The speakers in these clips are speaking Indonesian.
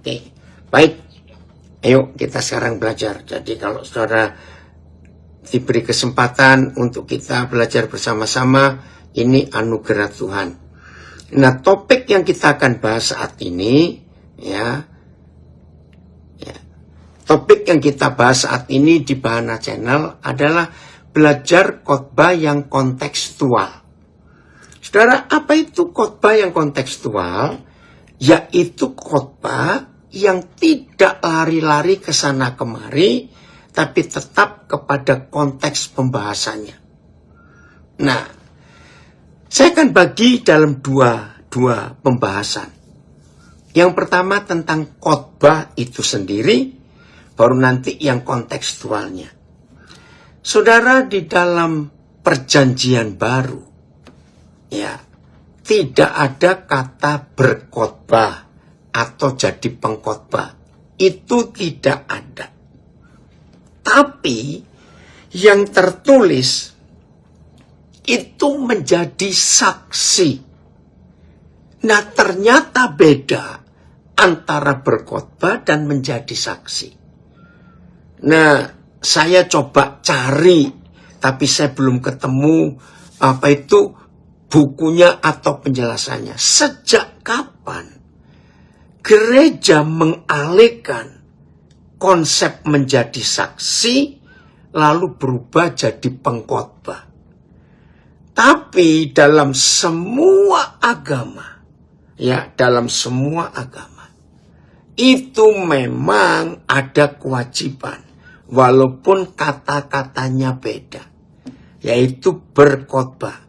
Oke, baik. Ayo kita sekarang belajar. Jadi kalau saudara diberi kesempatan untuk kita belajar bersama-sama, ini anugerah Tuhan. Nah, topik yang kita akan bahas saat ini, topik yang kita bahas saat ini di Bahana Channel adalah belajar khotbah yang kontekstual. Saudara, apa itu khotbah yang kontekstual? Yaitu khotbah yang tidak lari-lari ke sana kemari, tapi tetap kepada konteks pembahasannya. Nah, saya akan bagi dalam dua pembahasan. Yang pertama tentang khotbah itu sendiri, baru nanti yang kontekstualnya. Saudara, di dalam perjanjian baru, tidak ada kata berkhotbah atau jadi pengkhotbah. Itu tidak ada. Tapi yang tertulis itu menjadi saksi. Nah, ternyata beda antara berkhotbah dan menjadi saksi. Nah, saya coba cari, tapi saya belum ketemu apa itu bukunya atau penjelasannya. Sejak kapan gereja mengalihkan konsep menjadi saksi lalu berubah jadi pengkhotbah? Tapi dalam semua agama, dalam semua agama itu memang ada kewajiban, walaupun kata-katanya beda, yaitu berkhotbah.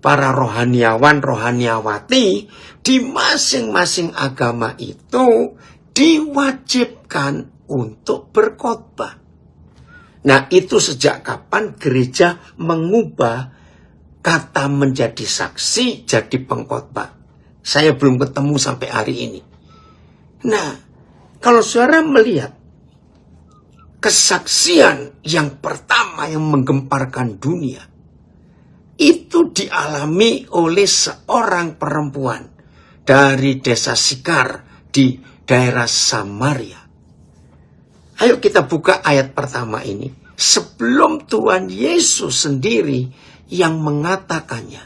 Para rohaniawan, rohaniawati di masing-masing agama itu diwajibkan untuk berkhotbah. Nah, itu sejak kapan gereja mengubah kata menjadi saksi jadi pengkhotbah? Saya belum ketemu sampai hari ini. Nah, kalau saudara melihat kesaksian yang pertama yang menggemparkan dunia, itu dialami oleh seorang perempuan dari desa Sikar di daerah Samaria. Ayo kita buka ayat pertama ini. Sebelum Tuhan Yesus sendiri yang mengatakannya.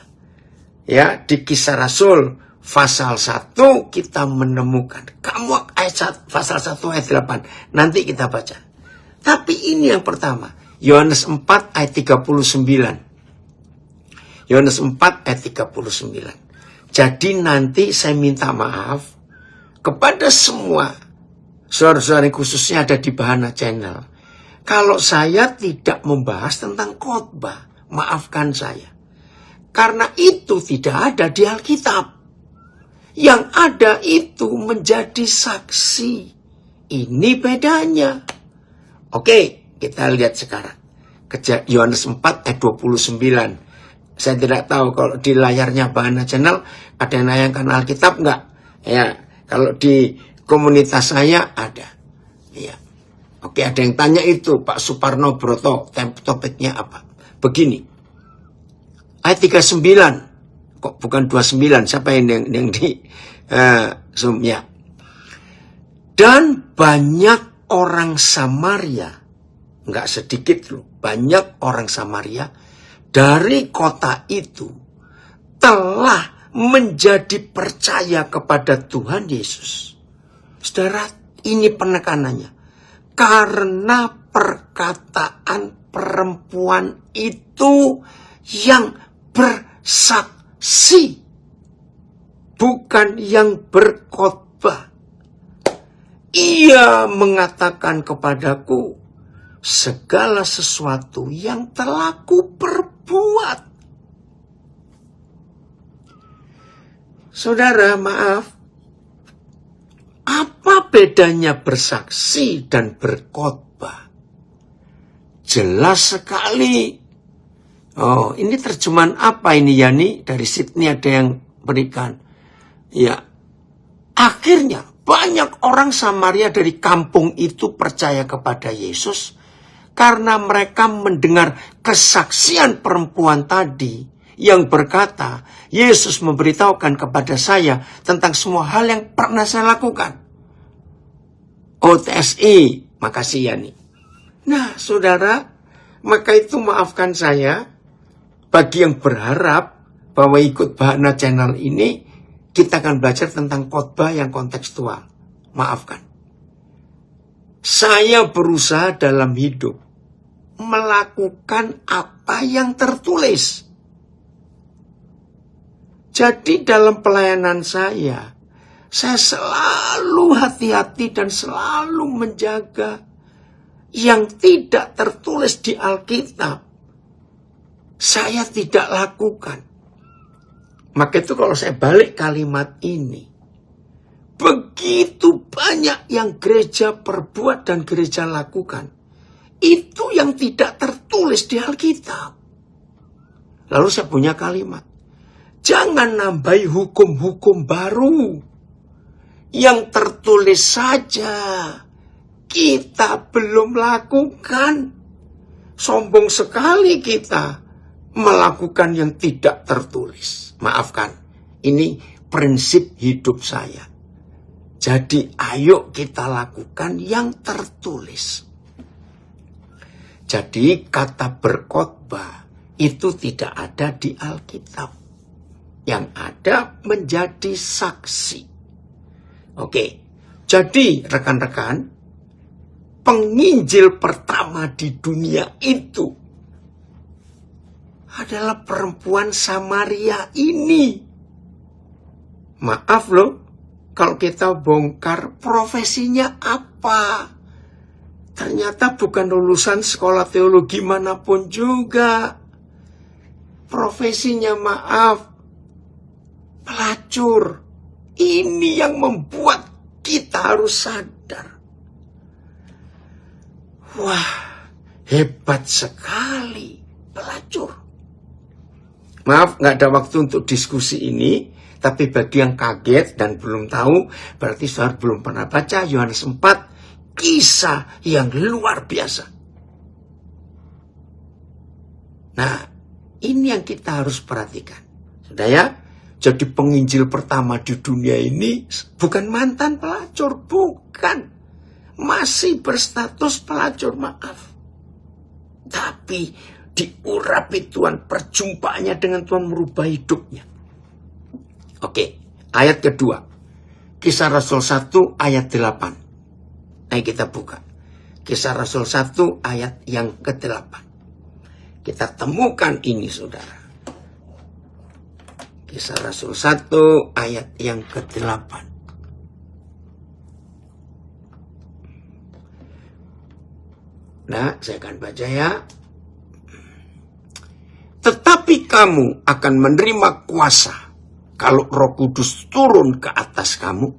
Di Kisah Rasul pasal 1 kita menemukan. Kamu pasal 1 ayat 8. Nanti kita baca. Tapi ini yang pertama. Yohanes 4 ayat 39. Yohanes 4 ayat 39. Jadi nanti saya minta maaf kepada semua saudara-saudara khususnya ada di Bahana Channel. Kalau saya tidak membahas tentang khotbah, maafkan saya. Karena itu tidak ada di Alkitab. Yang ada itu menjadi saksi. Ini bedanya. Oke, kita lihat sekarang. Yohanes 4 ayat 29. Saya tidak tahu kalau di layarnya Bahana Channel ada yang nayangkan Alkitab enggak? Kalau di komunitas saya ada. Oke, ada yang tanya itu, Pak Suparno Broto, topiknya apa? Begini. Ayat 39. Kok bukan 29? Siapa yang di Zoom ya? Dan banyak orang Samaria, enggak sedikit loh, banyak orang Samaria dari kota itu telah menjadi percaya kepada Tuhan Yesus. Saudara, ini penekanannya. Karena perkataan perempuan itu yang bersaksi, bukan yang berkhotbah. Ia mengatakan kepadaku segala sesuatu yang telah kuperbuat. Saudara, maaf. Apa bedanya bersaksi dan berkhotbah? Jelas sekali. Oh, ini terjemahan apa ini, Yani? Dari Sydney ada yang berikan. Akhirnya banyak orang Samaria dari kampung itu percaya kepada Yesus karena mereka mendengar kesaksian perempuan tadi yang berkata, Yesus memberitahukan kepada saya tentang semua hal yang pernah saya lakukan. Oh, TSI, makasih ya nih. Nah, saudara, maka itu maafkan saya, bagi yang berharap bahwa ikut Bahana Channel ini, kita akan belajar tentang khotbah yang kontekstual. Maafkan. Saya berusaha dalam hidup melakukan apa yang tertulis. Jadi dalam pelayanan saya selalu hati-hati dan selalu menjaga yang tidak tertulis di Alkitab. Saya tidak lakukan. Maka itu kalau saya balik kalimat ini, begitu banyak yang gereja perbuat dan gereja lakukan. Itu yang tidak tertulis di Alkitab. Lalu saya punya kalimat. Jangan nambahi hukum-hukum baru. Yang tertulis saja kita belum lakukan. Sombong sekali kita melakukan yang tidak tertulis. Maafkan, ini prinsip hidup saya. Jadi ayo kita lakukan yang tertulis. Jadi kata berkhotbah itu tidak ada di Alkitab. Yang ada menjadi saksi. Oke, jadi rekan-rekan, penginjil pertama di dunia itu adalah perempuan Samaria ini. Maaf loh, kalau kita bongkar profesinya apa. Ternyata bukan lulusan sekolah teologi manapun juga. Profesinya maaf, pelacur. Ini yang membuat kita harus sadar. Wah, hebat sekali pelacur. Maaf, nggak ada waktu untuk diskusi ini. Tapi bagi yang kaget dan belum tahu, berarti saudara belum pernah baca Yohanes 4, kisah yang luar biasa. Nah, ini yang kita harus perhatikan. Sudah ya? Jadi penginjil pertama di dunia ini bukan mantan pelacur, bukan. Masih berstatus pelacur, maaf. Tapi diurapi Tuhan, perjumpaannya dengan Tuhan merubah hidupnya. Oke, ayat kedua. Kisah Rasul 1 ayat 8. Ayo kita buka. Kisah Rasul 1 ayat yang ke-8. Kita temukan ini, saudara. Kisah Rasul 1 ayat yang ke-8. Nah, saya akan baca ya. Tetapi kamu akan menerima kuasa kalau Roh Kudus turun ke atas kamu,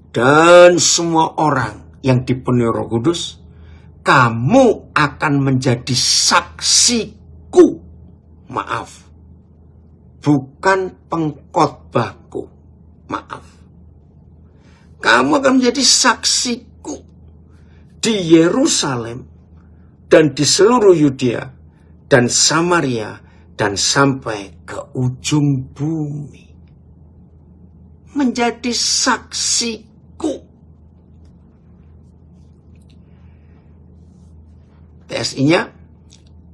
dan semua orang yang dipenuhi Roh Kudus, kamu akan menjadi saksiku. Maaf, bukan pengkhotbahku. Maaf. Kamu akan menjadi saksiku di Yerusalem dan di seluruh Yudea dan Samaria dan sampai ke ujung bumi. Menjadi saksiku. TSI-nya,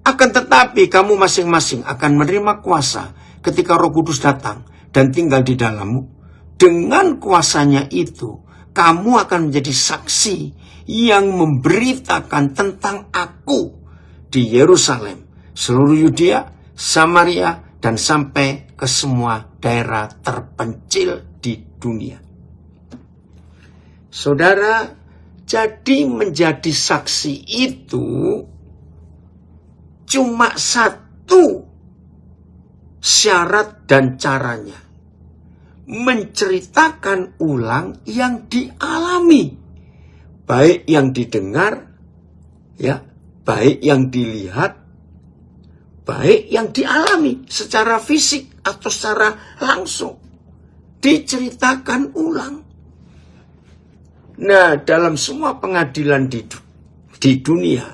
akan tetapi kamu masing-masing akan menerima kuasa ketika Roh Kudus datang dan tinggal di dalammu. Dengan kuasanya itu, kamu akan menjadi saksi yang memberitakan tentang aku di Yerusalem, seluruh Yudea, Samaria, dan sampai ke semua daerah terpencil di dunia. Saudara, jadi menjadi saksi itu cuma satu syarat dan caranya. Menceritakan ulang yang dialami. Baik yang didengar, ya, baik yang dilihat, baik yang dialami secara fisik atau secara langsung. Diceritakan ulang. Nah, dalam semua pengadilan di dunia,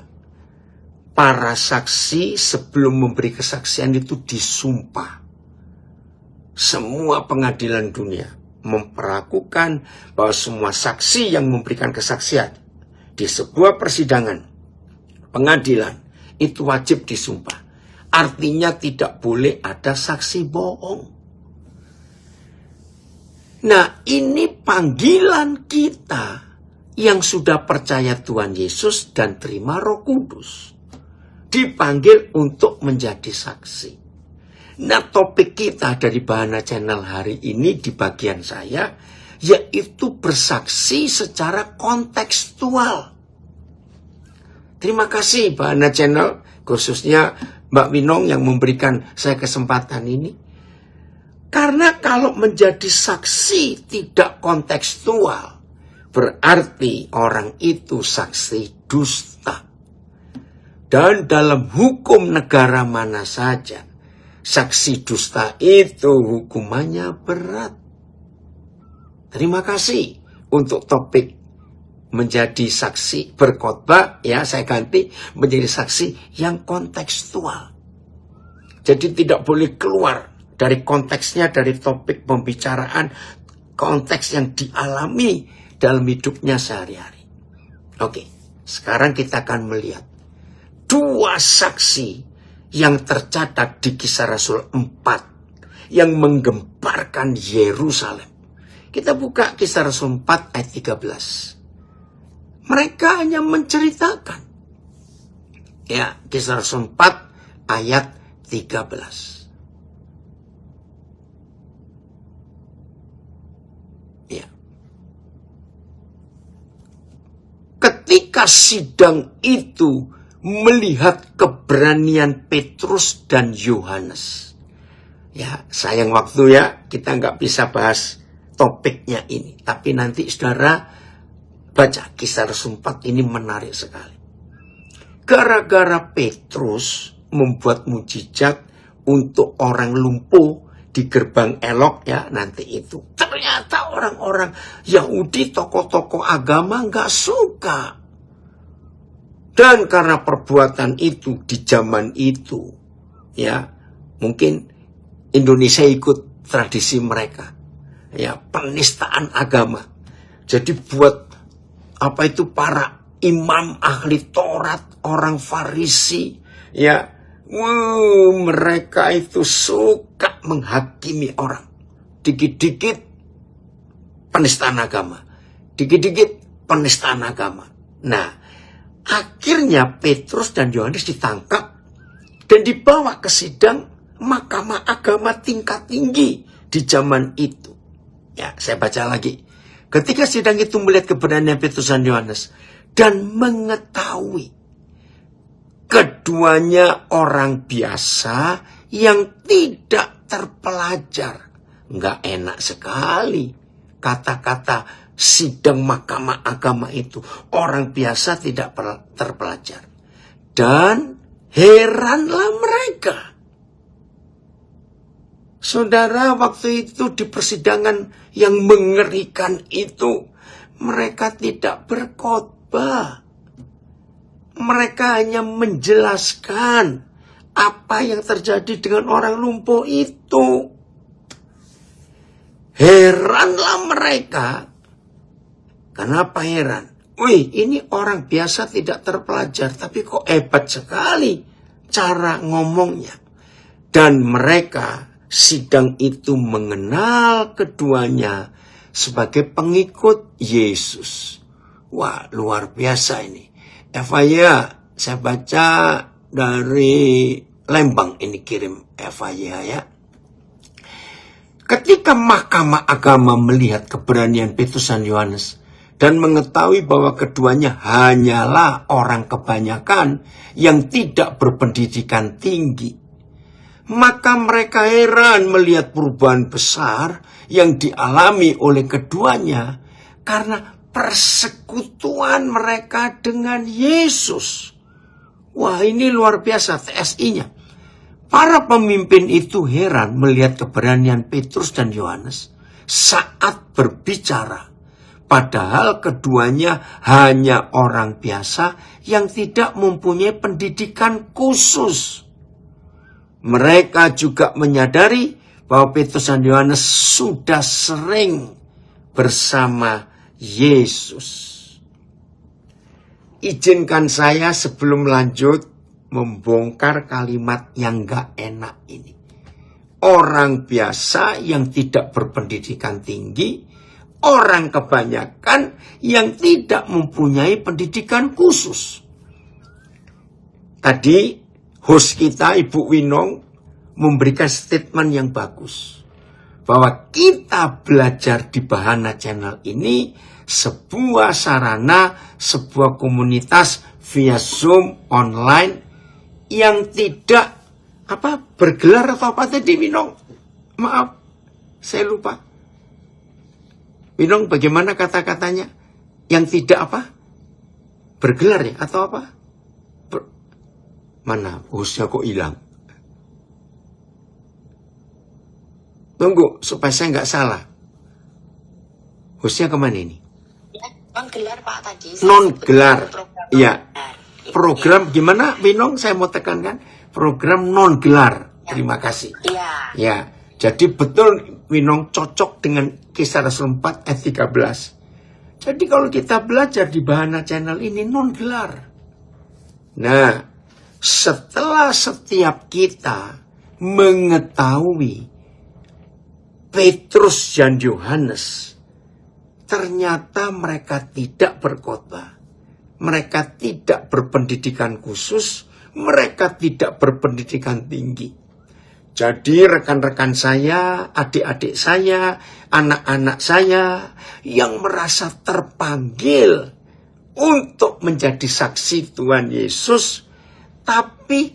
para saksi sebelum memberi kesaksian itu disumpah. Semua pengadilan dunia memperlakukan bahwa semua saksi yang memberikan kesaksian di sebuah persidangan, pengadilan, itu wajib disumpah. Artinya tidak boleh ada saksi bohong. Nah, ini panggilan kita yang sudah percaya Tuhan Yesus dan terima Roh Kudus. Dipanggil untuk menjadi saksi. Nah, topik kita dari Bahana Channel hari ini di bagian saya, yaitu bersaksi secara kontekstual. Terima kasih Bahana Channel, khususnya Mbak Winong yang memberikan saya kesempatan ini. Karena kalau menjadi saksi tidak kontekstual, berarti orang itu saksi dusta. Dan dalam hukum negara mana saja, saksi dusta itu hukumannya berat. Terima kasih untuk topik menjadi saksi berkhotbah, ya saya ganti menjadi saksi yang kontekstual. Jadi tidak boleh keluar dari konteksnya, dari topik pembicaraan, konteks yang dialami dalam hidupnya sehari-hari. Oke, sekarang kita akan melihat dua saksi yang tercatat di Kisah Rasul 4 yang menggemparkan Yerusalem. Kita buka Kisah Rasul 4 ayat 13. Mereka hanya menceritakan. Ya, Kisah Rasul 4 ayat 13. Ya. Ketika sidang itu melihat keberanian Petrus dan Yohanes. Ya, sayang waktu ya, kita nggak bisa bahas topiknya ini. Tapi nanti saudara baca Kisah Rasul 4, ini menarik sekali. Gara-gara Petrus membuat mujizat untuk orang lumpuh di gerbang Elok, ya nanti itu. Ternyata orang-orang Yahudi, tokoh-tokoh agama nggak suka. Dan karena perbuatan itu di zaman itu, ya mungkin Indonesia ikut tradisi mereka, ya penistaan agama. Jadi buat apa itu para imam ahli Taurat, orang Farisi, ya mereka itu suka menghakimi orang. Dikit-dikit penistaan agama, dikit-dikit penistaan agama. Nah, akhirnya Petrus dan Yohanes ditangkap dan dibawa ke sidang mahkamah agama tingkat tinggi di zaman itu. Ya, saya baca lagi. Ketika sidang itu melihat keberanian Petrus dan Yohanes dan mengetahui keduanya orang biasa yang tidak terpelajar. Nggak enak sekali kata-kata sidang mahkamah agama itu. Orang biasa tidak terpelajar. Dan heranlah mereka. Saudara, waktu itu di persidangan yang mengerikan itu, mereka tidak berkhotbah. Mereka hanya menjelaskan apa yang terjadi dengan orang lumpuh itu. Heranlah mereka. Kenapa heran? Wih, ini orang biasa tidak terpelajar, tapi kok hebat sekali cara ngomongnya. Dan mereka sidang itu mengenal keduanya sebagai pengikut Yesus. Wah, luar biasa ini. FYI, saya baca dari Lembang ini kirim FYI ya. Ketika mahkamah agama melihat keberanian Petrus dan Yohanes dan mengetahui bahwa keduanya hanyalah orang kebanyakan yang tidak berpendidikan tinggi, maka mereka heran melihat perubahan besar yang dialami oleh keduanya karena persekutuan mereka dengan Yesus. Wah, ini luar biasa TSI-nya. Para pemimpin itu heran melihat keberanian Petrus dan Yohanes saat berbicara. Padahal keduanya hanya orang biasa yang tidak mempunyai pendidikan khusus. Mereka juga menyadari bahwa Petrus dan Yohanes sudah sering bersama Yesus. Izinkan saya sebelum lanjut membongkar kalimat yang gak enak ini. Orang biasa yang tidak berpendidikan tinggi, orang kebanyakan yang tidak mempunyai pendidikan khusus. Tadi host kita Ibu Winong memberikan statement yang bagus. Bahwa kita belajar di Bahana Channel ini sebuah sarana, sebuah komunitas via Zoom online yang tidak bergelar atau apa tadi Winong? Maaf, saya lupa. Winong bagaimana kata-katanya? Yang tidak bergelar ya atau apa? Mana hostnya kok hilang? Tunggu supaya saya nggak salah. Hostnya kemana ini? Non-gelar Pak tadi. Non-gelar. Ya. Program gimana Winong? Saya mau tekankan. Program non-gelar. Terima kasih. Iya. Ya. Jadi betul Winong cocok dengan Kisah Rasul 4 ayat 13. Jadi kalau kita belajar di Bahana Channel ini non-gelar. Nah, setelah setiap kita mengetahui Petrus dan Yohanes, ternyata mereka tidak berkhotbah, mereka tidak berpendidikan khusus, mereka tidak berpendidikan tinggi. Jadi rekan-rekan saya, adik-adik saya, anak-anak saya yang merasa terpanggil untuk menjadi saksi Tuhan Yesus, tapi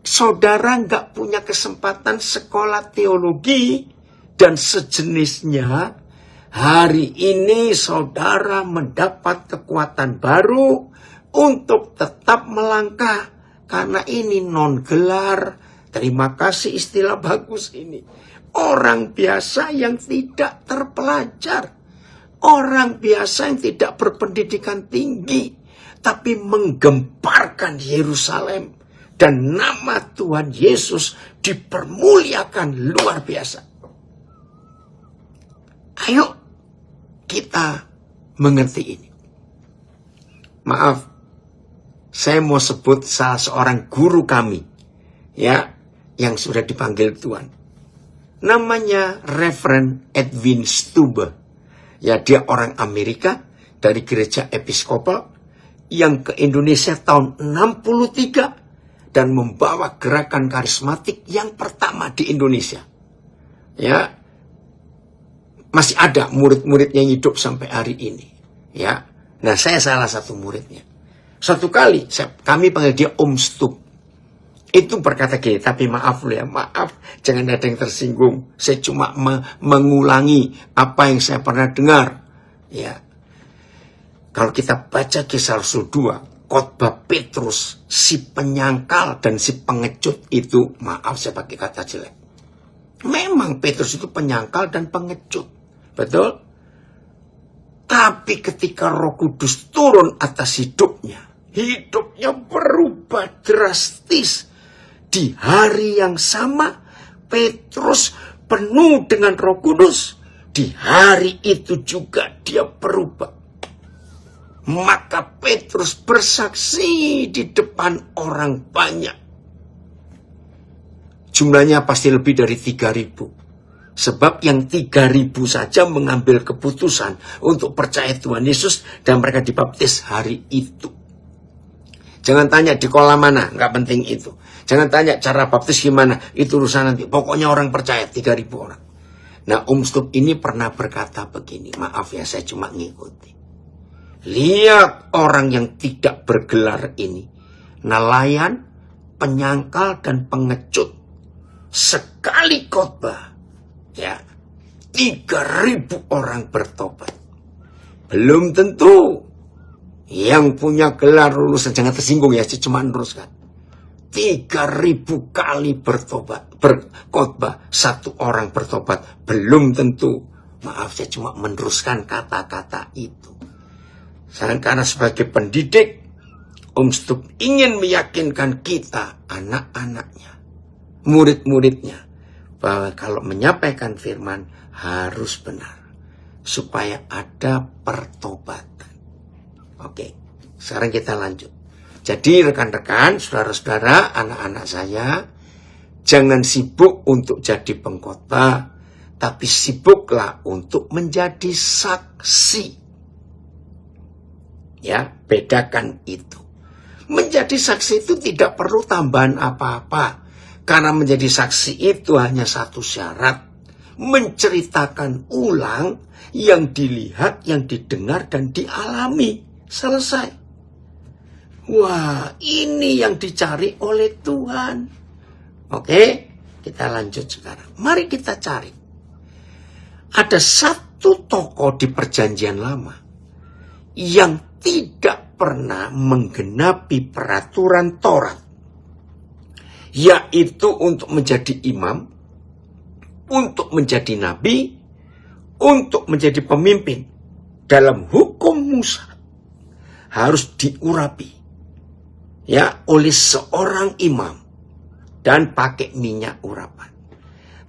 saudara nggak punya kesempatan sekolah teologi dan sejenisnya, hari ini saudara mendapat kekuatan baru untuk tetap melangkah. Karena ini non-gelar. Terima kasih istilah bagus ini. Orang biasa yang tidak terpelajar. Orang biasa yang tidak berpendidikan tinggi. Tapi menggemparkan Yerusalem. Dan nama Tuhan Yesus dipermuliakan luar biasa. Ayo kita mengerti ini. Maaf, saya mau sebut salah seorang guru kami, ya, yang sudah dipanggil Tuhan. Namanya Reverend Edwin Stube. Ya, dia orang Amerika dari gereja Episkopal yang ke Indonesia tahun 63 dan membawa gerakan karismatik yang pertama di Indonesia. Ya. Masih ada murid-muridnya yang hidup sampai hari ini. Ya. Nah, saya salah satu muridnya. Suatu kali kami panggil dia Om Stup. Itu berkata gini, tapi maaf loh ya, maaf, jangan ada yang tersinggung. Saya cuma mengulangi apa yang saya pernah dengar. Ya. Kalau kita baca Kisah Rasul 2, khotbah Petrus, si penyangkal dan si pengecut itu, maaf saya pakai kata jelek. Memang Petrus itu penyangkal dan pengecut. Betul? Tapi ketika Roh Kudus turun atas hidupnya berubah drastis. Di hari yang sama, Petrus penuh dengan Roh Kudus. Di hari itu juga dia berubah. Maka Petrus bersaksi di depan orang banyak. Jumlahnya pasti lebih dari 3.000. Sebab yang 3.000 saja mengambil keputusan untuk percaya Tuhan Yesus dan mereka dibaptis hari itu. Jangan tanya di kolam mana, nggak penting itu. Jangan tanya cara baptis gimana, itu urusan nanti. Pokoknya orang percaya 3.000 orang. Nah, Om Stup ini pernah berkata begini, maaf ya saya cuma ngikuti. Lihat orang yang tidak bergelar ini, nelayan, penyangkal dan pengecut. Sekali khotbah, ya, 3.000 orang bertobat. Belum tentu yang punya gelar lulusan, jangan tersinggung ya, saya cuma meneruskan. 3.000 kali berkhotbah, satu orang bertobat. Belum tentu. Maaf, saya cuma meneruskan kata-kata itu. Karena sebagai pendidik, Om Stup ingin meyakinkan kita, anak-anaknya, murid-muridnya, bahwa kalau menyampaikan firman harus benar, supaya ada pertobatan. Oke, sekarang kita lanjut. Jadi rekan-rekan, saudara-saudara, anak-anak saya, jangan sibuk untuk jadi pengkhotbah, tapi sibuklah untuk menjadi saksi. Ya, bedakan itu. Menjadi saksi itu tidak perlu tambahan apa-apa. Karena menjadi saksi itu hanya satu syarat. Menceritakan ulang yang dilihat, yang didengar, dan dialami. Selesai. Wah, ini yang dicari oleh Tuhan. Oke, kita lanjut sekarang. Mari kita cari. Ada satu tokoh di Perjanjian Lama yang tidak pernah menggenapi peraturan Taurat, yaitu untuk menjadi imam, untuk menjadi nabi, untuk menjadi pemimpin dalam hukum Musa, harus diurapi ya oleh seorang imam dan pakai minyak urapan.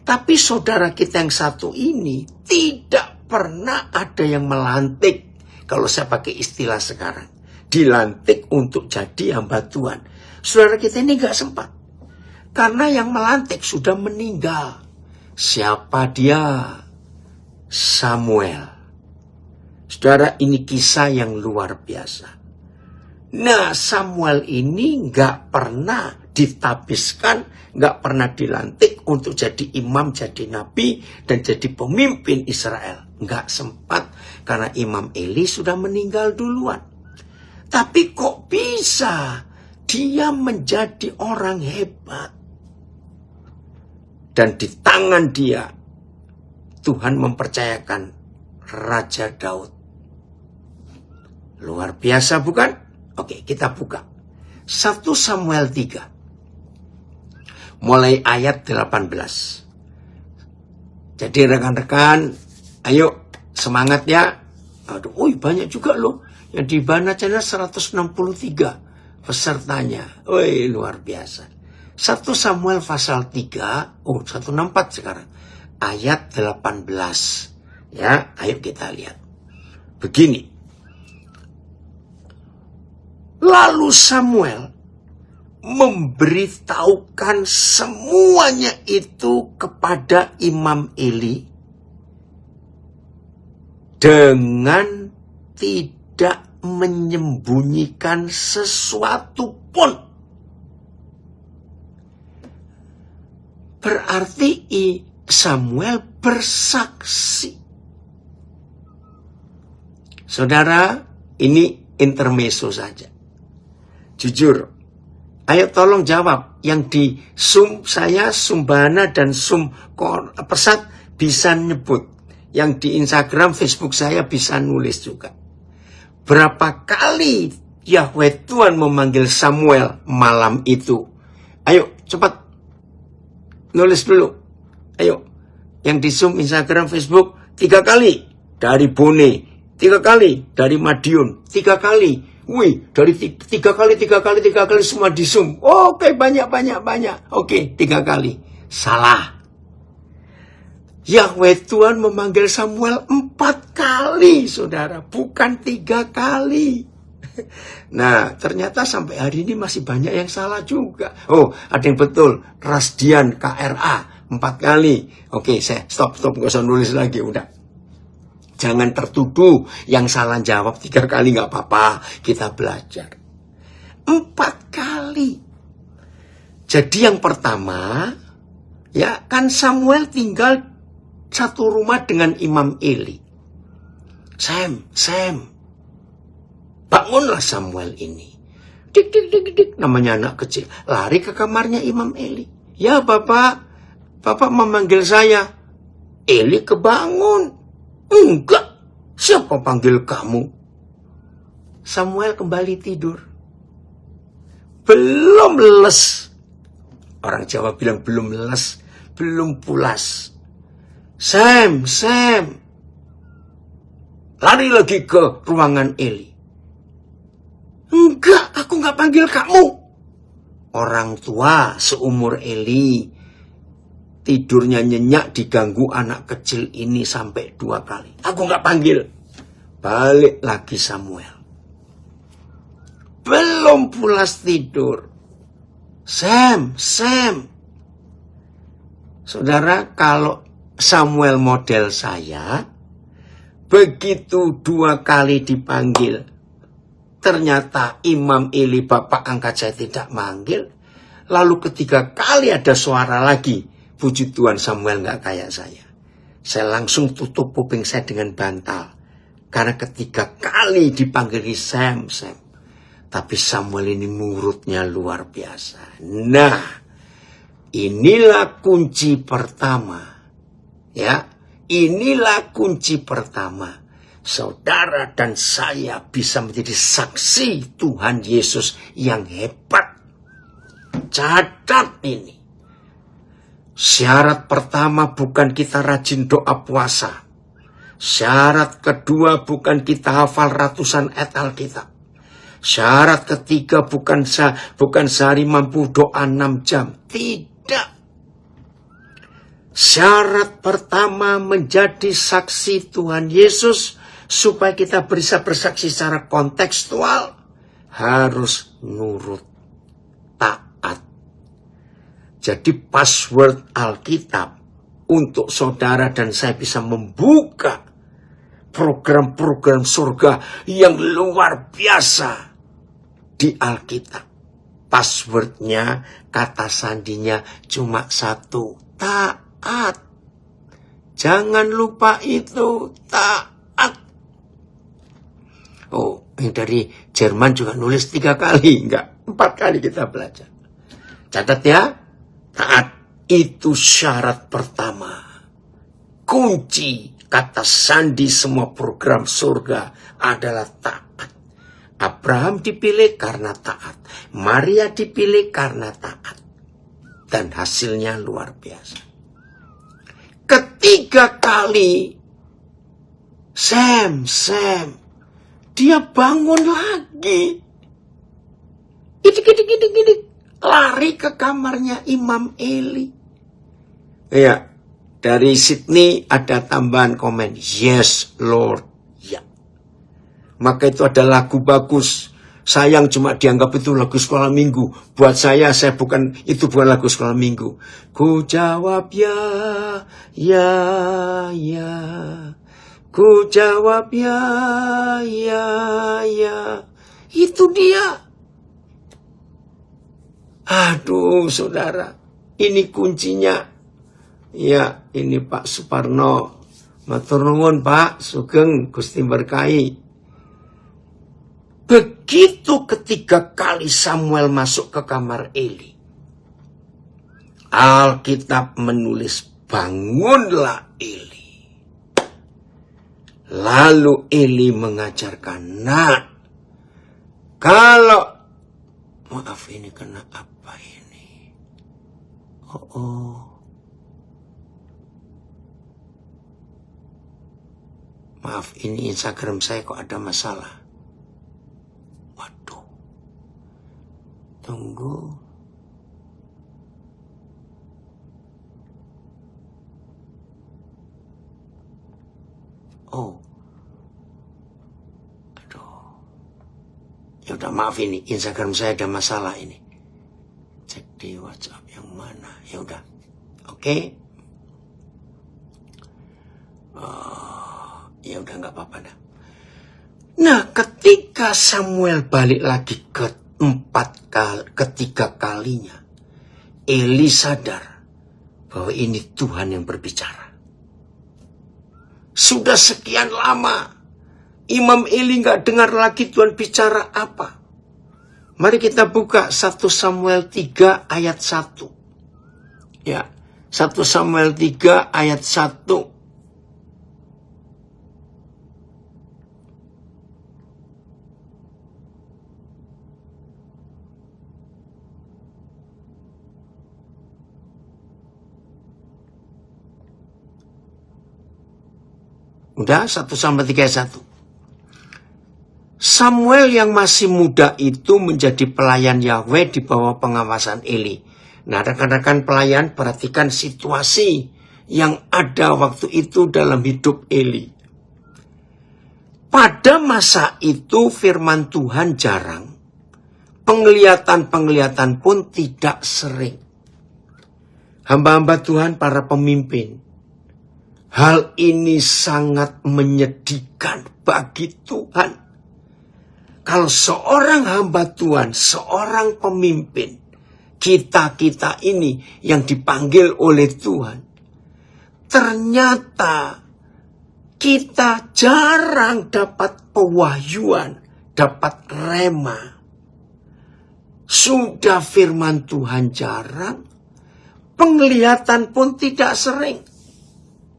Tapi saudara kita yang satu ini tidak pernah ada yang melantik, kalau saya pakai istilah sekarang, dilantik untuk jadi hamba Tuhan. Saudara kita ini gak sempat. Karena yang melantik sudah meninggal. Siapa dia? Samuel. Saudara, ini kisah yang luar biasa. Nah, Samuel ini gak pernah ditabiskan, gak pernah dilantik untuk jadi imam, jadi nabi, dan jadi pemimpin Israel. Gak sempat, karena Imam Eli sudah meninggal duluan. Tapi kok bisa dia menjadi orang hebat? Dan di tangan dia, Tuhan mempercayakan Raja Daud. Luar biasa bukan? Oke, kita buka. 1 Samuel 3. Mulai ayat 18. Jadi rekan-rekan, ayo semangat ya. Aduh, banyak juga loh. Yang di Bana Channel 163 pesertanya. Luar biasa. 1 Samuel pasal 3, 164 sekarang. Ayat 18. Ya, ayo kita lihat. Begini. Lalu Samuel memberitahukan semuanya itu kepada Imam Eli dengan tidak menyembunyikan sesuatu pun. Berarti Samuel bersaksi. Saudara, ini intermezzo saja. Jujur, ayo tolong jawab. Yang di Zoom saya, Sumbana dan Zoom Persat bisa nyebut. Yang di Instagram, Facebook saya bisa nulis juga. Berapa kali Yahweh Tuhan memanggil Samuel malam itu? Ayo, cepat. Nulis dulu. Ayo. Yang di Zoom, Instagram, Facebook, 3 kali. Dari Bone. 3 kali. Dari Madiun. 3 kali. Dari 3 kali semua di Zoom. Oke, banyak. Oke, 3 kali. Salah. Yahweh Tuhan memanggil Samuel 4 kali, saudara. Bukan 3 kali. Nah, ternyata sampai hari ini masih banyak yang salah juga. Ada yang betul. Rasdian KRA 4 kali. Oke, saya stop. Gak usah nulis lagi, udah. Jangan tertuduh, yang salah jawab 3 kali gak apa-apa. Kita belajar. 4 kali. Jadi yang pertama, ya kan Samuel tinggal satu rumah dengan Imam Eli. Sam. Bangunlah Samuel ini. Dik, namanya anak kecil. Lari ke kamarnya Imam Eli. Ya Bapak memanggil saya. Eli kebangun. Enggak, siapa panggil kamu? Samuel kembali tidur. Belum les. Orang Jawa bilang belum les, belum pulas. Sam. Lari lagi ke ruangan Eli. Enggak, aku enggak panggil kamu. Orang tua seumur Eli tidurnya nyenyak diganggu anak kecil ini sampai 2 kali. Aku nggak panggil. Balik lagi Samuel. Belum pulas tidur. Sam. Saudara, kalau Samuel model saya, begitu 2 kali dipanggil, ternyata Imam Eli bapak angkat saya tidak manggil, lalu ketiga kali ada suara lagi, puji Tuhan Samuel nggak kayak saya. Saya langsung tutup kuping saya dengan bantal, karena ketiga kali dipanggil Sam. Tapi Samuel ini nurutnya luar biasa. Nah, inilah kunci pertama. Ya, inilah kunci pertama. Saudara dan saya bisa menjadi saksi Tuhan Yesus yang hebat. Catat ini. Syarat pertama bukan kita rajin doa puasa. Syarat kedua bukan kita hafal ratusan ayat Alkitab. Syarat ketiga bukan sehari mampu doa 6 jam. Tidak. Syarat pertama menjadi saksi Tuhan Yesus, supaya kita bisa bersaksi secara kontekstual, harus nurut, taat. Jadi password Alkitab untuk saudara dan saya bisa membuka program-program surga yang luar biasa di Alkitab. Passwordnya, kata sandinya cuma 1, taat. Jangan lupa itu, taat. Oh, yang dari Jerman juga nulis 3 kali, enggak, 4 kali kita belajar. Catat ya, taat itu syarat pertama. Kunci kata sandi semua program surga adalah taat. Abraham dipilih karena taat. Maria dipilih karena taat. Dan hasilnya luar biasa. Ketiga kali, Sam, dia bangun lagi. Gini. Lari ke kamarnya Imam Eli. Ya, dari Sydney ada tambahan komen. Yes, Lord. Ya. Maka itu ada lagu bagus. Sayang cuma dianggap itu lagu sekolah minggu. Buat saya bukan lagu sekolah minggu. Ku jawab ya. Ku jawab ya. Itu dia. Aduh, saudara. Ini kuncinya. Ya, ini Pak Suparno. Matur nuwun Pak, sugeng Gusti berkahi. Begitu ketiga kali Samuel masuk ke kamar Eli, Alkitab menulis bangunlah Eli. Lalu Eli mengajarkan, kalau maaf ini kena apa ini? Maaf, ini Instagram saya kok ada masalah. Waduh. Tunggu. Aduh. Ya udah, maaf, ini Instagram saya ada masalah ini. Cek di WhatsApp yang mana. Ya udah. Oke. Ya udah, nggak apa-apa dah. Nah, ketika Samuel balik lagi ketiga kalinya, Eli sadar bahwa ini Tuhan yang berbicara. Sudah sekian lama Imam Eli nggak dengar lagi Tuhan bicara apa. Mari kita buka 1 Samuel 3 ayat 1. Ya, 1 Samuel 3 ayat 1. Udah, 1 Samuel 3 ayat 1. Samuel yang masih muda itu menjadi pelayan Yahweh di bawah pengawasan Eli. Nah, rekan-rekan pelayan, perhatikan situasi yang ada waktu itu dalam hidup Eli. Pada masa itu firman Tuhan jarang, penglihatan-penglihatan pun tidak sering. Hamba-hamba Tuhan, para pemimpin, hal ini sangat menyedihkan bagi Tuhan. Kalau seorang hamba Tuhan, seorang pemimpin, kita ini yang dipanggil oleh Tuhan, ternyata kita jarang dapat pewahyuan, dapat rema. Sudah firman Tuhan jarang, penglihatan pun tidak sering.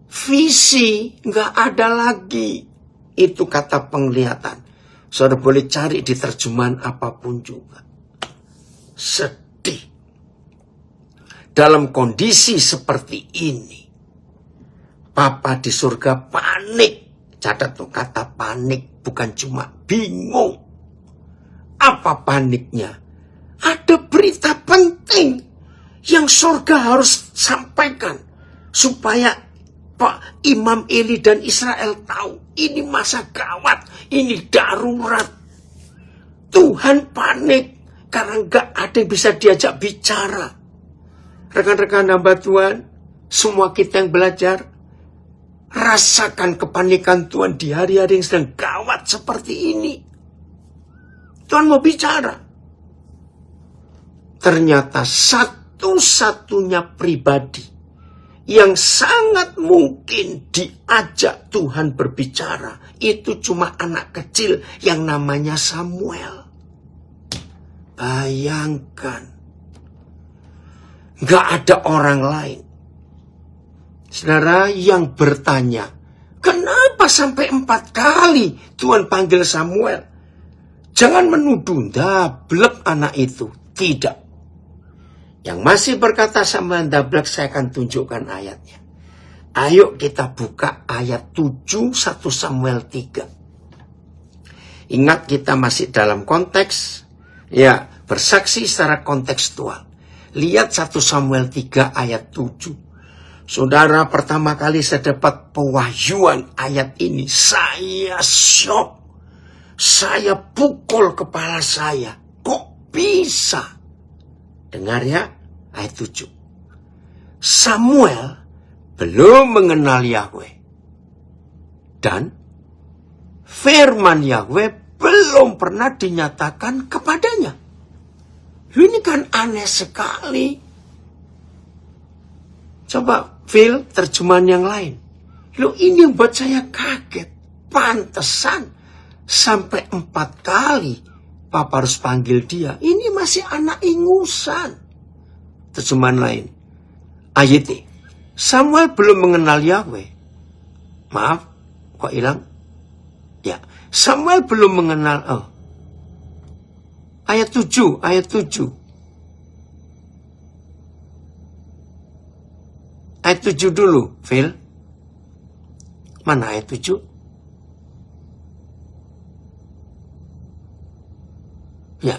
Visi nggak ada lagi. Itu kata penglihatan. Saudara boleh cari di terjemahan apapun juga. Sedih. Dalam kondisi seperti ini, Papa di surga panik. Catat tuh kata panik, bukan cuma bingung. Apa paniknya? Ada berita penting yang surga harus sampaikan supaya Pak Imam Eli dan Israel tahu ini masa gawat, ini darurat. Tuhan panik karena nggak ada yang bisa diajak bicara. Rekan-rekan hamba Tuhan, semua kita yang belajar, rasakan kepanikan Tuhan di hari-hari yang sedang gawat seperti ini. Tuhan mau bicara. Ternyata satu-satunya pribadi yang sangat mungkin diajak Tuhan berbicara, itu cuma anak kecil yang namanya Samuel. Bayangkan. Gak ada orang lain. Saudara yang bertanya, kenapa sampai 4 kali Tuhan panggil Samuel? Jangan menuduh dablek anak itu. Tidak. Yang masih berkata Samuel dablek, saya akan tunjukkan ayatnya. Ayo kita buka ayat 7 1 Samuel 3. Ingat kita masih dalam konteks, ya, bersaksi secara kontekstual. Lihat 1 Samuel 3 ayat 7. Saudara, pertama kali saya dapat pewahyuan ayat ini, saya syok. Saya pukul kepala saya. Kok bisa? Dengar ya, ayat 7. Samuel belum mengenal Yahweh. Dan firman Yahweh belum pernah dinyatakan kepadanya. Ini kan aneh sekali. Coba Phil, terjemahan yang lain. Loh, ini yang buat saya kaget. Pantesan sampai 4 kali Papa harus panggil dia. Ini masih anak ingusan. Terjemahan lain. Ayat Samuel belum mengenal Yahweh. Maaf, kok hilang? Ya, Samuel belum mengenal. Ayat 7, ayat 7. Ayat 7 dulu, Phil. Mana ayat 7? Ya,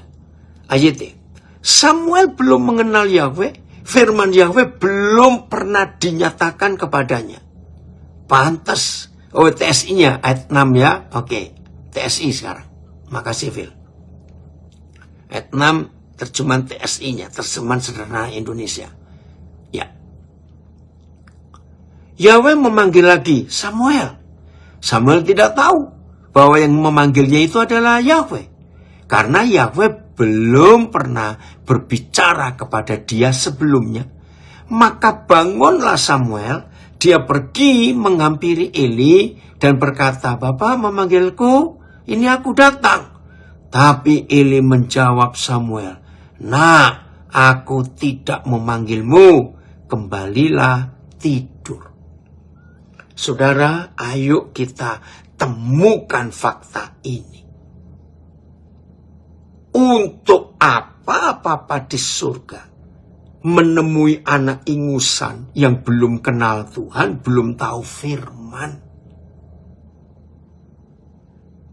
ayat Samuel belum mengenal Yahweh, firman Yahweh belum pernah dinyatakan kepadanya. Pantas. Oh, TSI-nya ayat 6 ya. Oke, TSI sekarang. Makasih, Phil. Ayat 6, terjemahan TSI-nya, terjemahan sederhana Indonesia. Ya. Yahweh memanggil lagi Samuel. Samuel tidak tahu bahwa yang memanggilnya itu adalah Yahweh. Karena Yahweh belum pernah berbicara kepada dia sebelumnya. Maka bangunlah Samuel, dia pergi menghampiri Eli dan berkata, Bapak memanggilku, ini aku datang. Tapi Eli menjawab Samuel, Nak, aku tidak memanggilmu, kembalilah tidur. Saudara, ayo kita temukan fakta ini. Untuk apa Papa di surga menemui anak ingusan yang belum kenal Tuhan, belum tahu firman?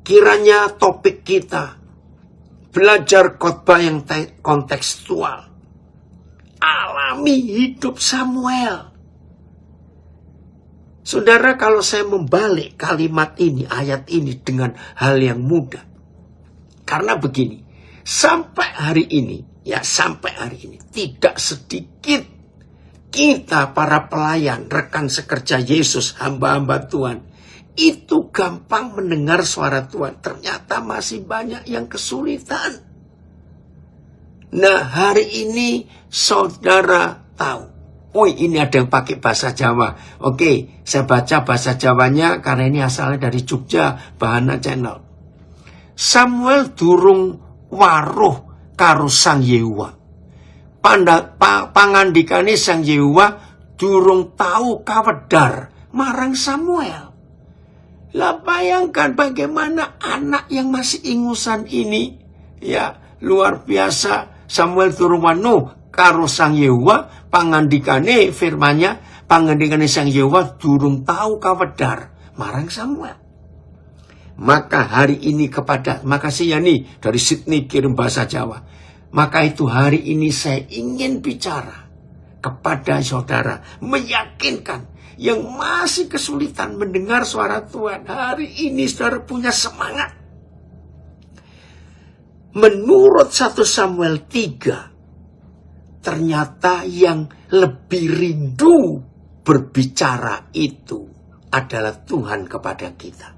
Kiranya topik kita belajar khotbah yang kontekstual. alami hidup Samuel. Saudara, kalau saya membalik kalimat ini, ayat ini dengan hal yang mudah. Karena begini, sampai hari ini, tidak sedikit kita para pelayan, rekan sekerja Yesus, hamba-hamba Tuhan, itu gampang mendengar suara Tuhan. Ternyata masih banyak yang kesulitan. Nah, hari ini saudara tahu. Oh, ini ada yang pakai bahasa Jawa. Oke, saya baca bahasa Jawanya karena ini asalnya dari Jogja, Bahana Channel. Samuel durung waruh karo Sang Yehuwa. Pangandikane Sang Yehuwa durung tahu kawedar marang Samuel. Lah bayangkan bagaimana anak yang masih ingusan ini, ya luar biasa. Samuel durung waruh karo Sang Yehuwa, pangandikane firmanya, pangandikane Sang Yehuwa durung tahu kawedar marang Samuel. Maka hari ini makasih ya nih dari Sydney kirim bahasa Jawa. Maka itu hari ini saya ingin bicara kepada saudara, meyakinkan yang masih kesulitan mendengar suara Tuhan. Hari ini saudara punya semangat. Menurut 1 Samuel 3, ternyata yang lebih rindu berbicara itu adalah Tuhan kepada kita.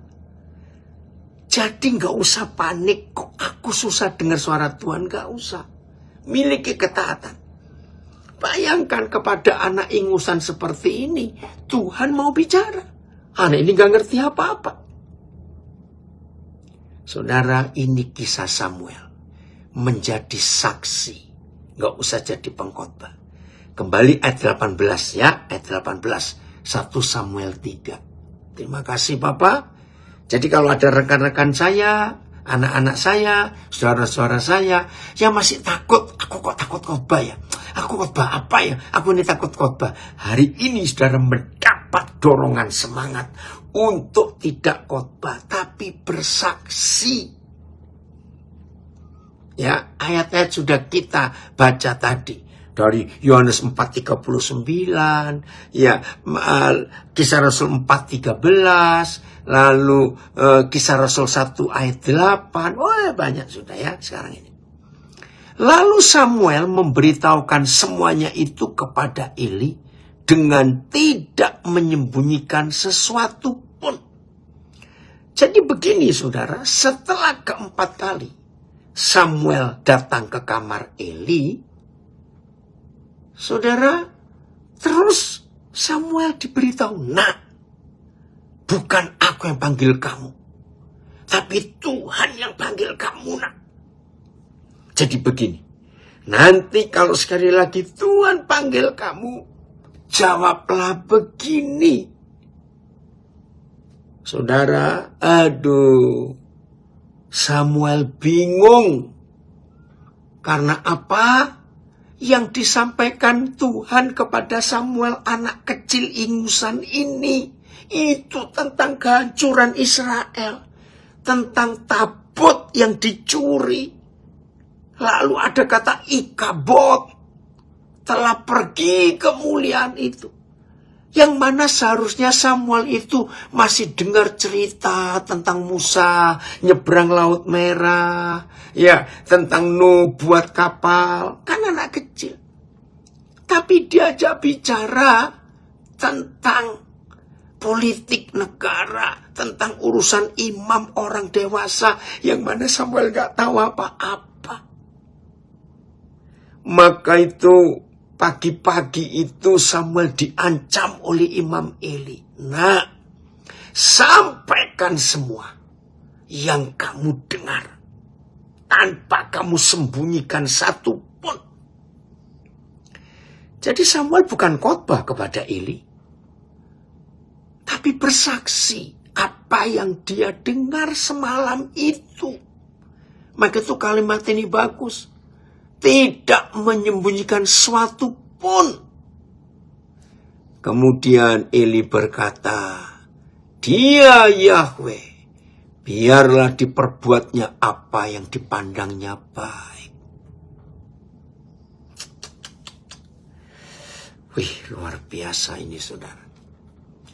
Jadi gak usah panik, kok aku susah dengar suara Tuhan, gak usah. Miliki ketaatan. Bayangkan kepada anak ingusan seperti ini, Tuhan mau bicara. Anak ini gak ngerti apa-apa. Saudara, ini kisah Samuel. Menjadi saksi. Gak usah jadi pengkhotbah. Kembali ayat 18 ya, ayat 18. 1 Samuel 3. Terima kasih Bapak. Jadi kalau ada rekan-rekan saya, anak-anak saya, saudara-saudara saya, yang masih takut, aku kok takut khotbah ya? Aku khotbah apa ya? Aku ini takut khotbah. Hari ini saudara mendapat dorongan semangat untuk tidak khotbah, tapi bersaksi. Ya, ayat-ayat sudah kita baca tadi. Dari Yohanes 4:39, ya, Kisah Rasul 4:13, lalu Kisah Rasul 1 ayat 8. Oh, banyak sudah ya sekarang ini. Lalu Samuel memberitahukan semuanya itu kepada Eli dengan tidak menyembunyikan sesuatu pun. Jadi begini saudara, setelah keempat kali Samuel datang ke kamar Eli, saudara, terus Samuel diberitahu, "Nak, bukan aku yang panggil kamu, tapi Tuhan yang panggil kamu, nak." Jadi begini, nanti kalau sekali lagi Tuhan panggil kamu, jawablah begini. Saudara, Samuel bingung. Karena apa? Yang disampaikan Tuhan kepada Samuel, anak kecil ingusan ini, itu tentang kehancuran Israel, tentang tabut yang dicuri. Lalu ada kata Ikabod, telah pergi kemuliaan itu. Yang mana seharusnya Samuel itu masih dengar cerita tentang Musa nyebrang Laut Merah, ya, tentang Nuh buat kapal, kan anak kecil. Tapi diajak bicara tentang politik negara, tentang urusan imam orang dewasa, yang mana Samuel gak tahu apa-apa. Maka itu pagi-pagi itu Samuel diancam oleh Imam Eli. Nah, sampaikan semua yang kamu dengar, tanpa kamu sembunyikan satu pun. Jadi Samuel bukan khotbah kepada Eli, tapi bersaksi apa yang dia dengar semalam itu. Maka itu kalimat ini bagus. Tidak menyembunyikan suatu pun. Kemudian Eli berkata, "Dia Yahweh, biarlah diperbuatnya apa yang dipandangnya baik." Wih, luar biasa ini saudara.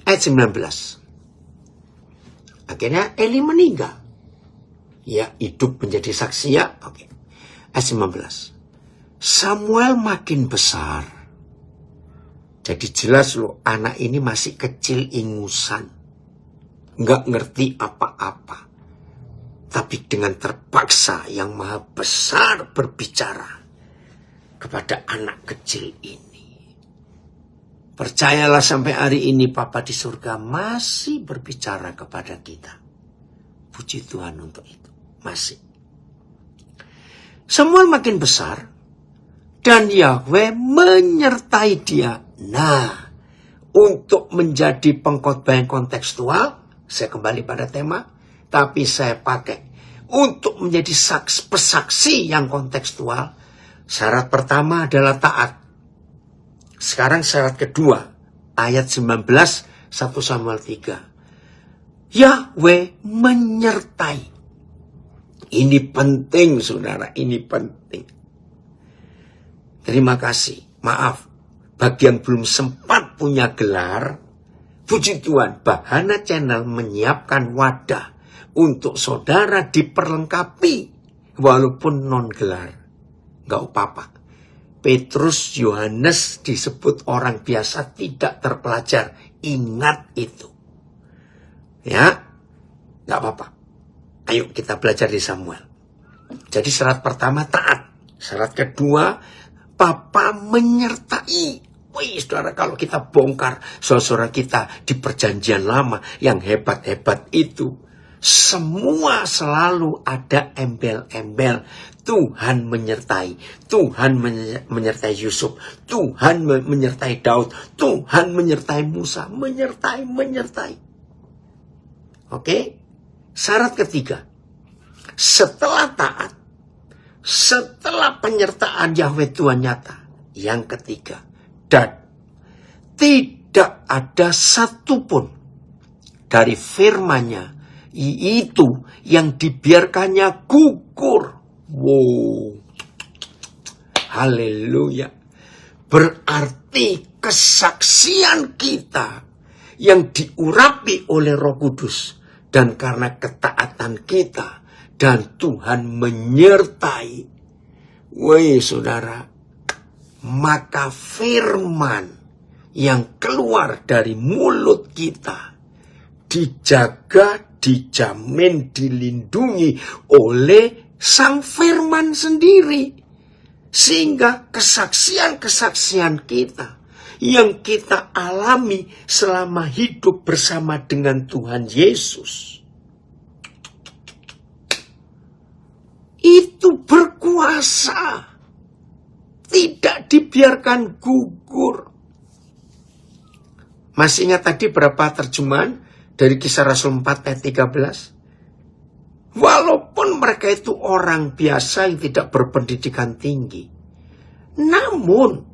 Ayat 19. Akhirnya Eli meninggal. Ya, hidup menjadi saksi ya. Oke. Ayat 19. Samuel makin besar. Jadi jelas loh, anak ini masih kecil ingusan. Nggak ngerti apa-apa. Tapi dengan terpaksa yang maha besar berbicara kepada anak kecil ini. Percayalah sampai hari ini Papa di surga masih berbicara kepada kita. Puji Tuhan untuk itu. Masih. Samuel makin besar dan Yahweh menyertai dia. Nah, untuk menjadi pengkhotbah yang kontekstual, saya kembali pada tema, tapi saya pakai untuk menjadi pesaksi yang kontekstual. Syarat pertama adalah taat. Sekarang syarat kedua, ayat 19, 1 Samuel 3. Yahweh menyertai. Ini penting, saudara, ini penting. Terima kasih, maaf, bagi yang belum sempat punya gelar, puji Tuhan, Bahana Channel menyiapkan wadah untuk saudara diperlengkapi walaupun non gelar. Gak apa-apa. Petrus, Yohanes disebut orang biasa tidak terpelajar. Ingat itu. Ya, gak apa-apa. Ayo kita belajar di Samuel. Jadi syarat pertama taat. Syarat kedua, Papa menyertai. Wih, saudara, kalau kita bongkar saudara kita di perjanjian lama yang hebat-hebat itu, semua selalu ada embel-embel. Tuhan menyertai. Tuhan menyertai Yusuf. Tuhan menyertai Daud. Tuhan menyertai Musa. Menyertai. Oke? Syarat ketiga. Setelah taat, setelah penyertaan Yahweh Tuhan nyata. Yang ketiga. Dan tidak ada satupun dari firman-Nya itu yang dibiarkannya gugur. Wow. Haleluya. Berarti kesaksian kita yang diurapi oleh Roh Kudus dan karena ketaatan kita dan Tuhan menyertai. Woi saudara, maka firman yang keluar dari mulut kita dijaga, dijamin, dilindungi oleh Sang Firman sendiri. Sehingga kesaksian-kesaksian kita yang kita alami selama hidup bersama dengan Tuhan Yesus itu berkuasa. Tidak dibiarkan gugur. Masih ingat tadi berapa terjemahan dari Kisah Rasul 4 ayat 13? Walaupun mereka itu orang biasa yang tidak berpendidikan tinggi, namun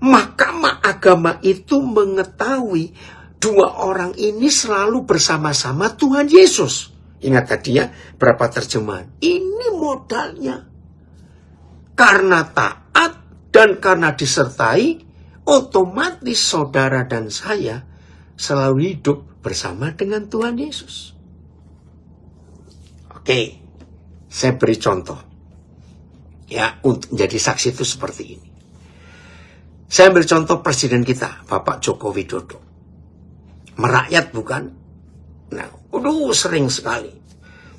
mahkamah agama itu mengetahui dua orang ini selalu bersama-sama Tuhan Yesus. Ingat tadi ya, berapa terjemahan? Ini modalnya. Karena taat dan karena disertai, otomatis saudara dan saya selalu hidup bersama dengan Tuhan Yesus. Oke, saya beri contoh. Ya, untuk menjadi saksi itu seperti ini. Saya ambil contoh presiden kita, Bapak Joko Widodo. Merakyat bukan? Nah, sering sekali.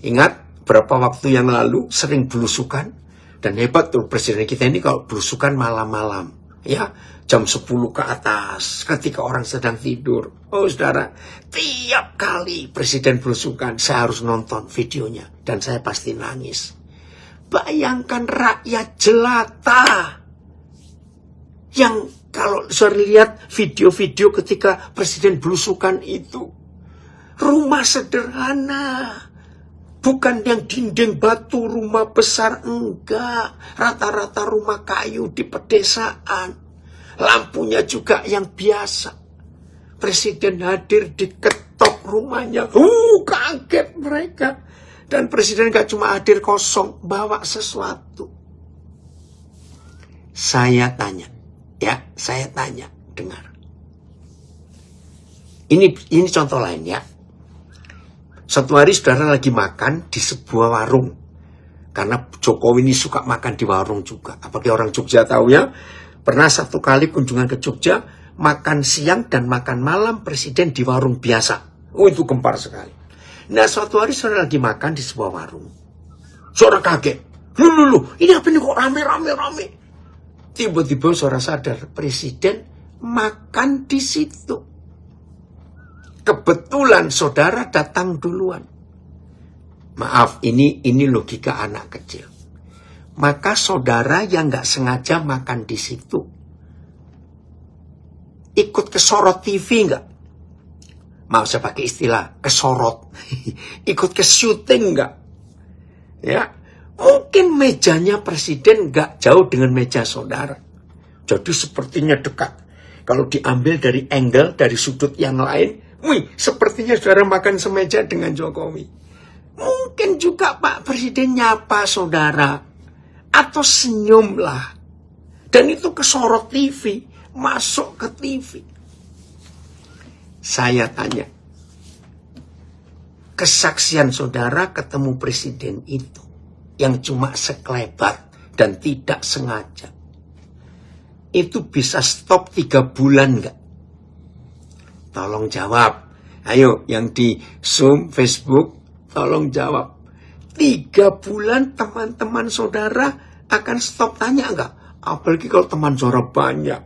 Ingat, berapa waktu yang lalu sering belusukan. Dan hebat tuh presiden kita ini kalau belusukan malam-malam. Ya, jam 10 ke atas ketika orang sedang tidur. Oh saudara, tiap kali presiden belusukan saya harus nonton videonya. Dan saya pasti nangis. Bayangkan rakyat jelata. Yang kalau saudara lihat video-video ketika presiden belusukan itu. Rumah sederhana. Bukan yang dinding batu, rumah besar, enggak. Rata-rata rumah kayu di pedesaan. Lampunya juga yang biasa. Presiden hadir diketok rumahnya. Kaget mereka. Dan presiden gak cuma hadir kosong, bawa sesuatu. Saya tanya, Ya, saya tanya, dengar. Ini contoh lain ya. Suatu hari saudara lagi makan di sebuah warung. Karena Jokowi ini suka makan di warung juga. Apalagi orang Jogja tahu ya. Pernah satu kali kunjungan ke Jogja, makan siang dan makan malam presiden di warung biasa. Oh, itu gempar sekali. Nah, suatu hari saudara lagi makan di sebuah warung. Saudara kaget. Loh, ini apa nih kok rame. Tiba-tiba saudara sadar, presiden makan di situ. Kebetulan saudara datang duluan. Maaf, ini logika anak kecil. Maka saudara yang nggak sengaja makan di situ, ikut kesorot TV nggak? Maaf, saya pakai istilah kesorot. Ikut ke syuting nggak? Ya, mungkin mejanya presiden nggak jauh dengan meja saudara. Jadi sepertinya dekat. Kalau diambil dari angle, dari sudut yang lain, sepertinya saudara makan semeja dengan Jokowi. Mungkin juga Pak Presiden nyapa saudara. Atau senyumlah. Dan itu kesorot TV. Masuk ke TV. Saya tanya. Kesaksian saudara ketemu presiden itu. Yang cuma sekelebat dan tidak sengaja. Itu bisa stop 3 bulan nggak? Tolong jawab. Ayo yang di Zoom, Facebook. Tolong jawab. 3 bulan teman-teman saudara akan stop tanya enggak? Apalagi kalau teman saudara banyak.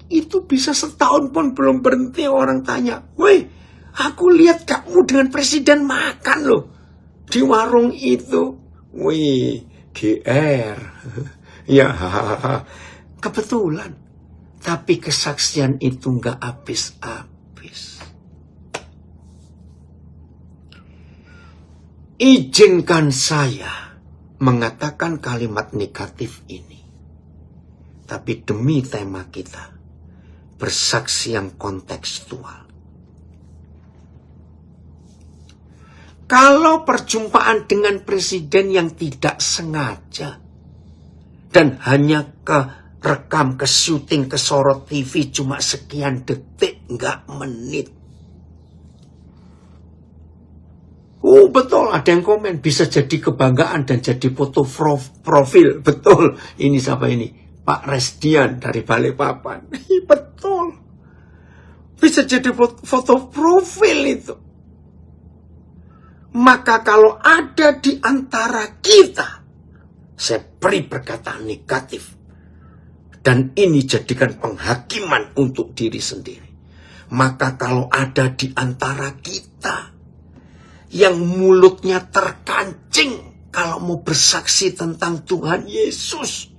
Itu bisa setahun pun belum berhenti orang tanya. Woi, aku lihat kamu dengan presiden makan loh. Di warung itu. Wih, GR. Ya, kebetulan. Tapi kesaksian itu enggak habis-habis. Izinkan saya mengatakan kalimat negatif ini. Tapi demi tema kita, bersaksi yang kontekstual. Kalau perjumpaan dengan presiden yang tidak sengaja dan hanya rekam, ke syuting, ke sorot TV cuma sekian detik, nggak menit. Oh betul, ada yang komen, bisa jadi kebanggaan dan jadi foto profil. Betul, ini siapa ini? Pak Resdian dari Balikpapan. Betul. Bisa jadi foto profil itu. Maka kalau ada di antara kita, saya beri perkataan negatif. Dan ini jadikan penghakiman untuk diri sendiri. Maka kalau ada di antara kita, yang mulutnya terkancing kalau mau bersaksi tentang Tuhan Yesus.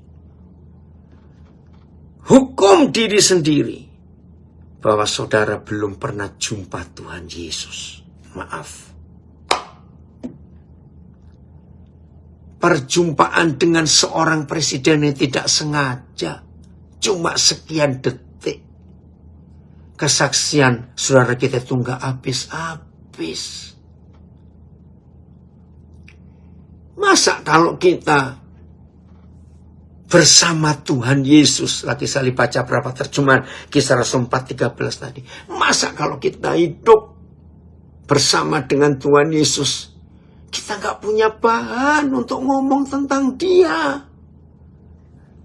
Hukum diri sendiri bahwa saudara belum pernah jumpa Tuhan Yesus. Maaf. Perjumpaan dengan seorang presiden yang tidak sengaja, cuma sekian detik. Kesaksian saudara kita itu nggak habis-habis. Masa kalau kita bersama Tuhan Yesus, lagi saya baca berapa terjemahan Kisah Rasul 4:13 tadi. Masa kalau kita hidup bersama dengan Tuhan Yesus, kita nggak punya bahan untuk ngomong tentang Dia.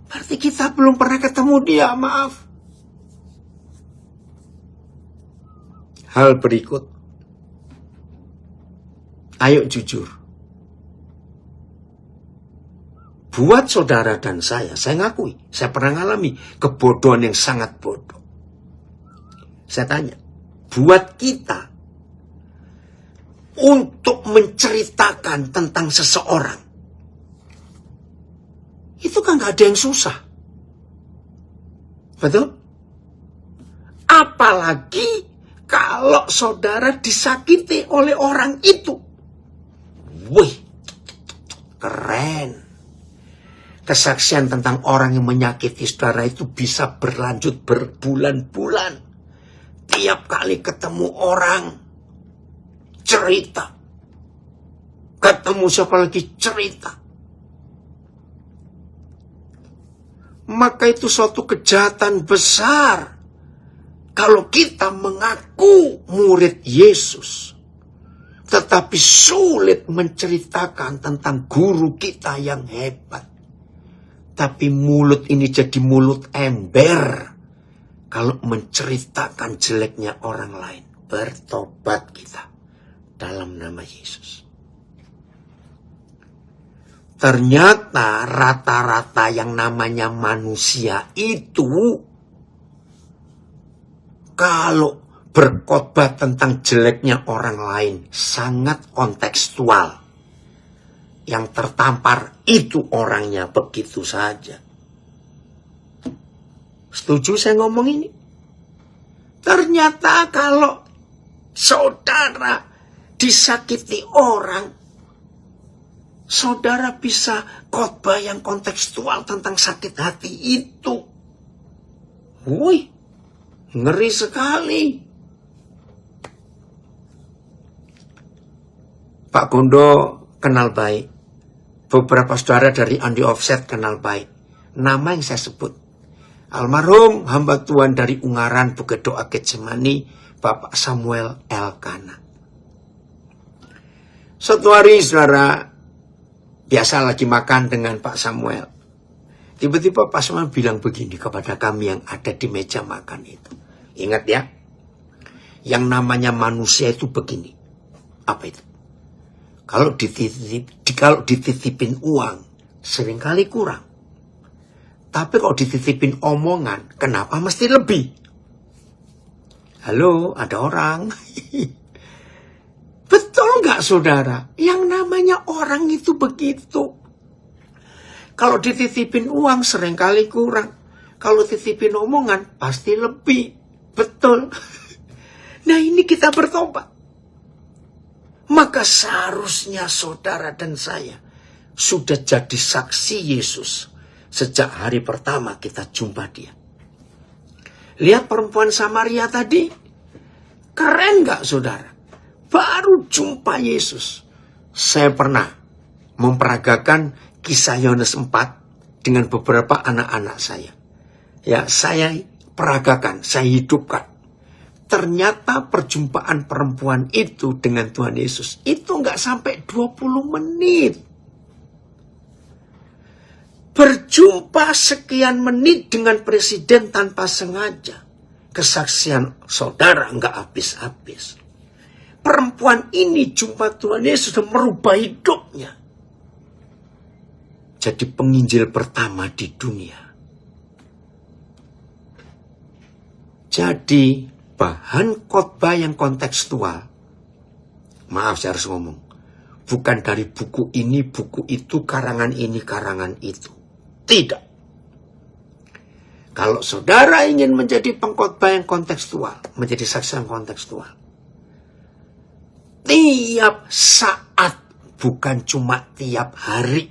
Berarti kita belum pernah ketemu Dia, maaf. Hal berikut. Ayo jujur. Buat saudara dan saya ngakui, saya pernah ngalami kebodohan yang sangat bodoh. Saya tanya, buat kita untuk menceritakan tentang seseorang, itu kan gak ada yang susah. Betul? Apalagi kalau saudara disakiti oleh orang itu. Wih, keren. Kesaksian tentang orang yang menyakiti saudara itu bisa berlanjut berbulan-bulan. Tiap kali ketemu orang, cerita. Ketemu siapa lagi, cerita. maka itu suatu kejahatan besar kalau kita mengaku murid Yesus, tetapi sulit menceritakan tentang guru kita yang hebat. Tapi mulut ini jadi mulut ember kalau menceritakan jeleknya orang lain. Bertobat kita dalam nama Yesus. Ternyata rata-rata yang namanya manusia itu, kalau berkhotbah tentang jeleknya orang lain, sangat kontekstual. Yang tertampar itu orangnya begitu saja. Setuju saya ngomong ini? Ternyata kalau saudara disakiti orang, saudara bisa khotbah yang kontekstual tentang sakit hati itu. Wih, ngeri sekali. Pak Gondo kenal baik. Beberapa saudara dari Andi Offset kenal baik. Nama yang saya sebut, almarhum hamba Tuhan dari Ungaran, Bukit Doa Getsemani, Bapak Samuel Elkana. Suatu hari saudara biasa lagi makan dengan Pak Samuel. Tiba-tiba Pak Samuel bilang begini kepada kami yang ada di meja makan itu. Ingat ya, yang namanya manusia itu begini. Apa itu? Kalau dititipin uang, seringkali kurang. Tapi kalau dititipin omongan, kenapa mesti lebih? Halo, ada orang. Betul nggak saudara? Yang namanya orang itu begitu. Kalau dititipin uang, seringkali kurang. Kalau titipin omongan, pasti lebih. Betul. Nah ini kita bertobat. Maka seharusnya saudara dan saya sudah jadi saksi Yesus sejak hari pertama kita jumpa dia. Lihat perempuan Samaria tadi. Keren gak saudara? Baru jumpa Yesus. Saya pernah memperagakan kisah Yohanes 4 dengan beberapa anak-anak saya. Ya, saya peragakan, saya hidupkan. Ternyata perjumpaan perempuan itu dengan Tuhan Yesus itu nggak sampai 20 menit. Berjumpa sekian menit dengan presiden tanpa sengaja. Kesaksian saudara nggak habis-habis. Perempuan ini jumpa Tuhan Yesus dan merubah hidupnya. Jadi penginjil pertama di dunia. Jadi bahan khotbah yang kontekstual, maaf saya harus ngomong, bukan dari buku ini, buku itu, karangan ini, karangan itu. Tidak. Kalau saudara ingin menjadi pengkhotbah yang kontekstual, menjadi saksi yang kontekstual, tiap saat, bukan cuma tiap hari,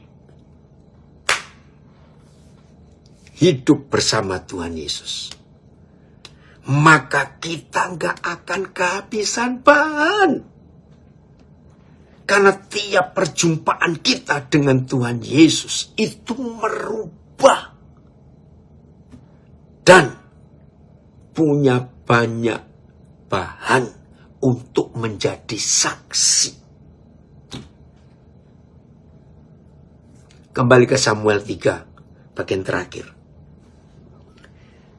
hidup bersama Tuhan Yesus. Maka kita nggak akan kehabisan bahan. Karena tiap perjumpaan kita dengan Tuhan Yesus itu merubah. Dan punya banyak bahan untuk menjadi saksi. Kembali ke Samuel 3, bagian terakhir.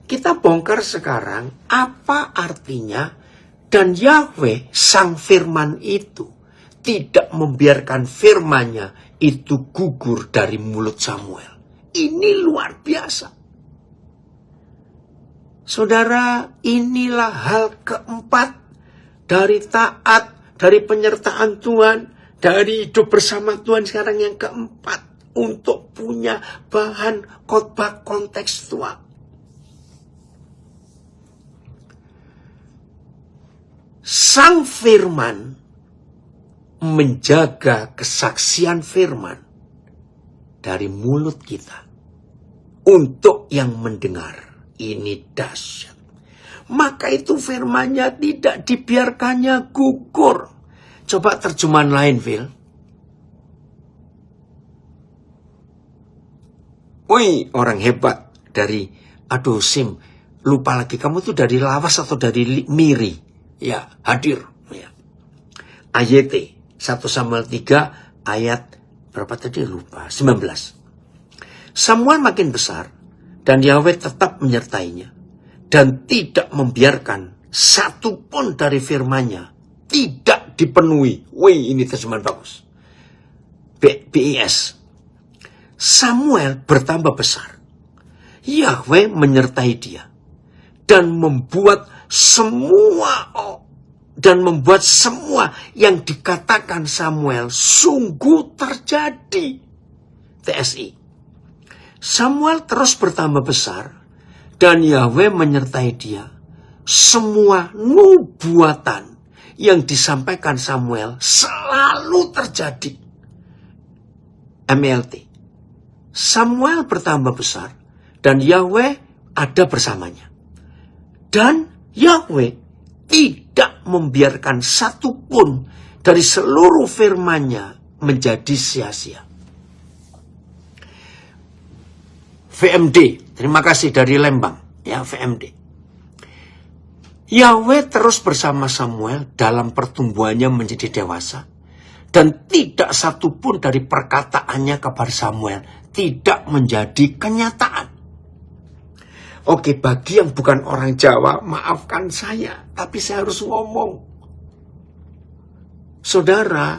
Kita bongkar sekarang apa artinya dan Yahweh sang firman itu tidak membiarkan firman-Nya itu gugur dari mulut Samuel. Ini luar biasa. Saudara, inilah hal keempat dari taat, dari penyertaan Tuhan, dari hidup bersama Tuhan sekarang yang keempat. Untuk punya bahan khotbah kontekstual. Sang firman menjaga kesaksian firman dari mulut kita untuk yang mendengar. Ini dahsyat. Maka itu firman-Nya tidak dibiarkannya gugur. Coba terjemahan lain, Phil. Woi, orang hebat dari, aduh Sim, lupa lagi, kamu tuh dari Lawas atau dari Miri? Ya, hadir. Ya. AYT, 1 Samuel 3 ayat berapa tadi lupa, 19. Samuel makin besar dan Yahweh tetap menyertainya dan tidak membiarkan satu pun dari firman-Nya tidak dipenuhi. Wih, ini terjemahan bagus. BIS. Samuel bertambah besar. Yahweh menyertai dia dan membuat semua yang dikatakan Samuel sungguh terjadi. TSI. Samuel terus bertambah besar dan Yahweh menyertai dia. Semua nubuatan yang disampaikan Samuel selalu terjadi. MLT. Samuel bertambah besar dan Yahweh ada bersamanya. Dan Yahweh tidak membiarkan satupun dari seluruh firman-Nya menjadi sia-sia. VMD, terima kasih dari Lembang, ya VMD. Yahweh terus bersama Samuel dalam pertumbuhannya menjadi dewasa, dan tidak satupun dari perkataannya kepada Samuel tidak menjadi kenyataan. Oke, bagi yang bukan orang Jawa, maafkan saya, tapi saya harus ngomong. Saudara,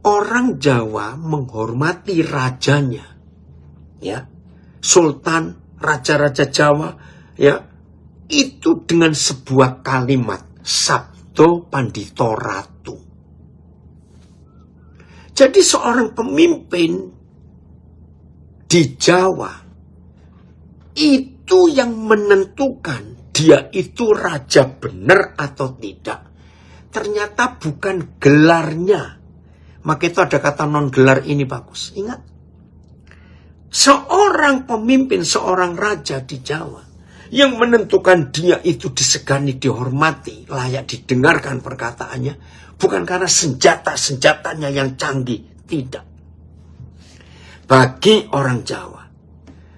orang Jawa menghormati rajanya, ya. Sultan, raja-raja Jawa, ya, itu dengan sebuah kalimat, Sabdo Pandito Ratu. Jadi seorang pemimpin di Jawa, itu yang menentukan dia itu raja benar atau tidak. Ternyata bukan gelarnya. Maka itu ada kata non gelar ini bagus. Ingat. Seorang pemimpin, seorang raja di Jawa yang menentukan dia itu disegani, dihormati, layak didengarkan perkataannya, bukan karena senjata-senjatanya yang canggih, tidak. Bagi orang Jawa,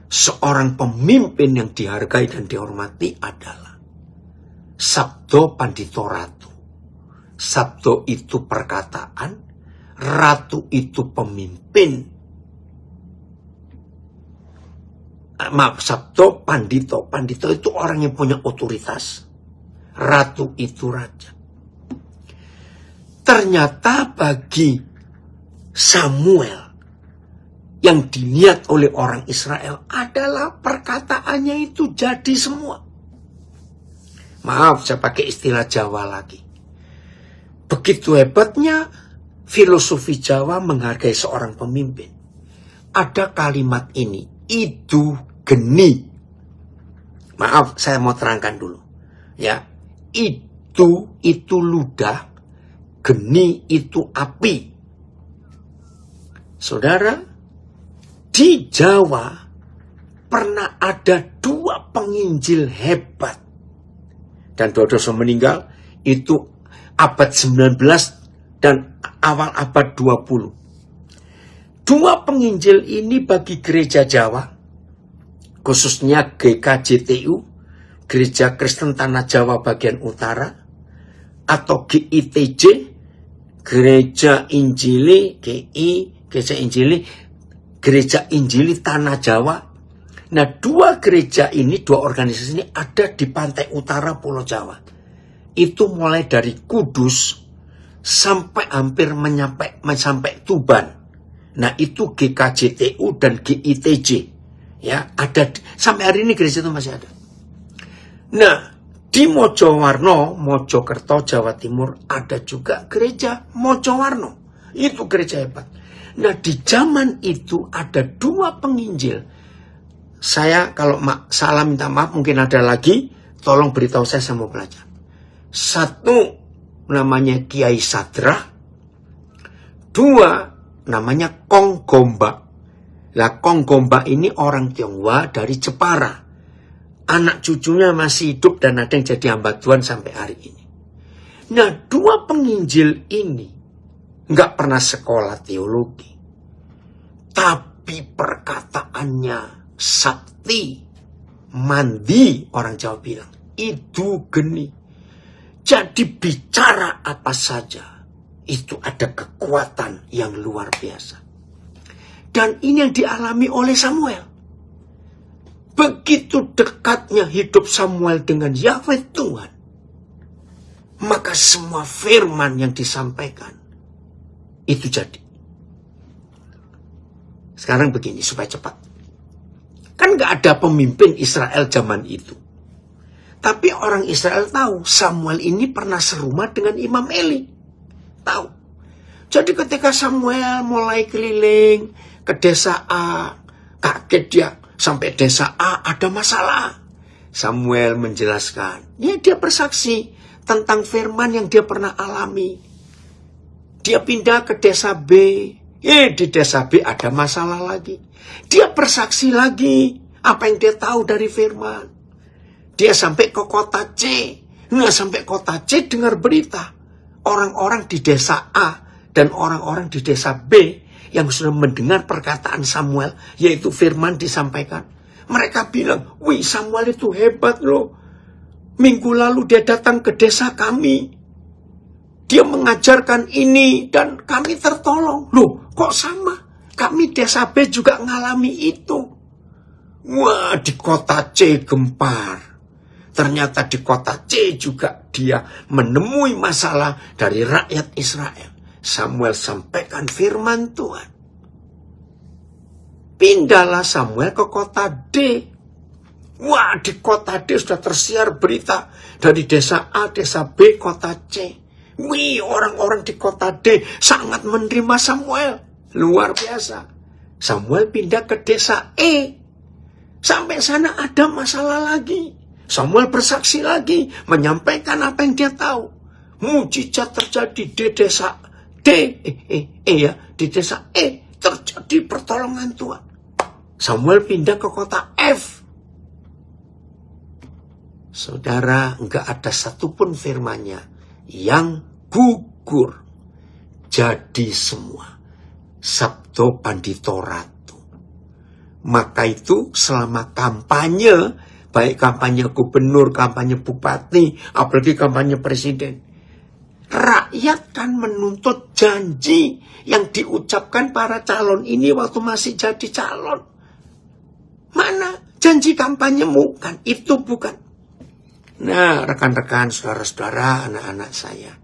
seorang pemimpin yang dihargai dan dihormati adalah Sabdo Pandito Ratu. Sabdo itu perkataan, ratu itu pemimpin. Sabdo Pandito. Pandito itu orang yang punya otoritas. Ratu itu raja. Ternyata bagi Samuel yang dilihat oleh orang Israel adalah perkataannya itu jadi semua. Maaf, saya pakai istilah Jawa lagi. Begitu hebatnya filosofi Jawa menghargai seorang pemimpin. Ada kalimat ini, itu geni. Maaf, saya mau terangkan dulu. Ya, itu ludah, geni itu api. Saudara, di Jawa pernah ada 2 penginjil hebat. Dan Dodoso meninggal itu abad 19 dan awal abad 20. 2 penginjil ini bagi gereja Jawa, khususnya GKJTU, Gereja Kristen Tanah Jawa bagian utara, atau GITJ, Gereja Injili, Gereja Injili, Gereja Injili Tanah Jawa. Nah, 2 gereja ini, 2 organisasi ini ada di pantai utara Pulau Jawa. Itu mulai dari Kudus sampai hampir sampai Tuban. Nah, itu GKJTU dan GITJ. Ya, ada sampai hari ini gereja itu masih ada. Nah, di Mojowarno, Mojokerto, Jawa Timur ada juga gereja Mojowarno. Itu gereja hebat. Nah, di zaman itu ada 2 penginjil. Saya kalau salah minta maaf, mungkin ada lagi, tolong beritahu saya mau belajar. Satu namanya Kiai Sadra, 2 namanya Kong Gomba. Lah Kong Gomba ini orang Tionghoa dari Jepara. Anak cucunya masih hidup dan ada yang jadi hamba Tuhan sampai hari ini. Nah, 2 penginjil ini nggak pernah sekolah teologi. Tapi perkataannya sakti, mandi, orang Jawa bilang. Itu geni. Jadi bicara apa saja, itu ada kekuatan yang luar biasa. Dan ini yang dialami oleh Samuel. Begitu dekatnya hidup Samuel dengan Yahweh Tuhan, maka semua firman yang disampaikan itu jadi. Sekarang begini supaya cepat. Kan gak ada pemimpin Israel zaman itu. Tapi orang Israel tahu Samuel ini pernah serumah dengan Imam Eli. Tahu. Jadi ketika Samuel mulai keliling ke desa A, kaget dia sampai desa A ada masalah. Samuel menjelaskan. Ya, dia bersaksi tentang firman yang dia pernah alami. Dia pindah ke desa B. Di desa B ada masalah lagi. Dia bersaksi lagi apa yang dia tahu dari firman. Dia sampai ke kota C. Nah, sampai kota C dengar berita. Orang-orang di desa A dan orang-orang di desa B yang sudah mendengar perkataan Samuel, yaitu firman disampaikan. Mereka bilang, wih, Samuel itu hebat loh. Minggu lalu dia datang ke desa kami. Dia mengajarkan ini dan kami tertolong. Loh, kok sama? Kami desa B juga ngalami itu. Wah, di kota C gempar. Ternyata di kota C juga dia menemui masalah dari rakyat Israel. Samuel sampaikan firman Tuhan. Pindahlah Samuel ke kota D. Wah, di kota D sudah tersiar berita dari desa A, desa B, kota C. Wih, orang-orang di kota D sangat menerima Samuel. Luar biasa. Samuel pindah ke desa E. Sampai sana ada masalah lagi. Samuel bersaksi lagi, menyampaikan apa yang dia tahu. Mujizat terjadi di desa D. Di desa E terjadi pertolongan Tuhan. Samuel pindah ke kota F. Saudara, enggak ada satupun firmannya yang gugur. Jadi semua. Sabdo Pandito Ratu. Maka itu selama kampanye, baik kampanye gubernur, kampanye bupati, apalagi kampanye presiden, rakyat kan menuntut janji yang diucapkan para calon ini waktu masih jadi calon. Mana janji kampanyemu? Kan itu bukan. Nah, rekan-rekan, saudara-saudara, anak-anak saya,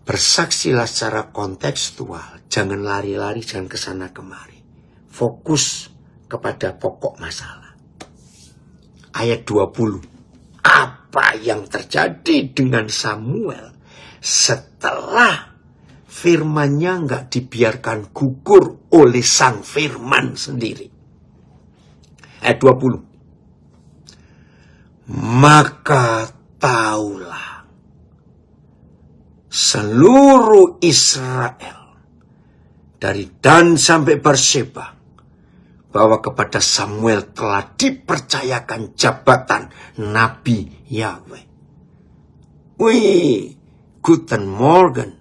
bersaksilah secara kontekstual. Jangan lari-lari, jangan kesana kemari. Fokus kepada pokok masalah. Ayat 20. Apa yang terjadi dengan Samuel setelah firmannya nggak dibiarkan gugur oleh sang firman sendiri? Ayat 20. Maka taulah seluruh Israel dari Dan sampai Berseba bahwa kepada Samuel telah dipercayakan jabatan Nabi Yahweh. Wih, Guten Morgen,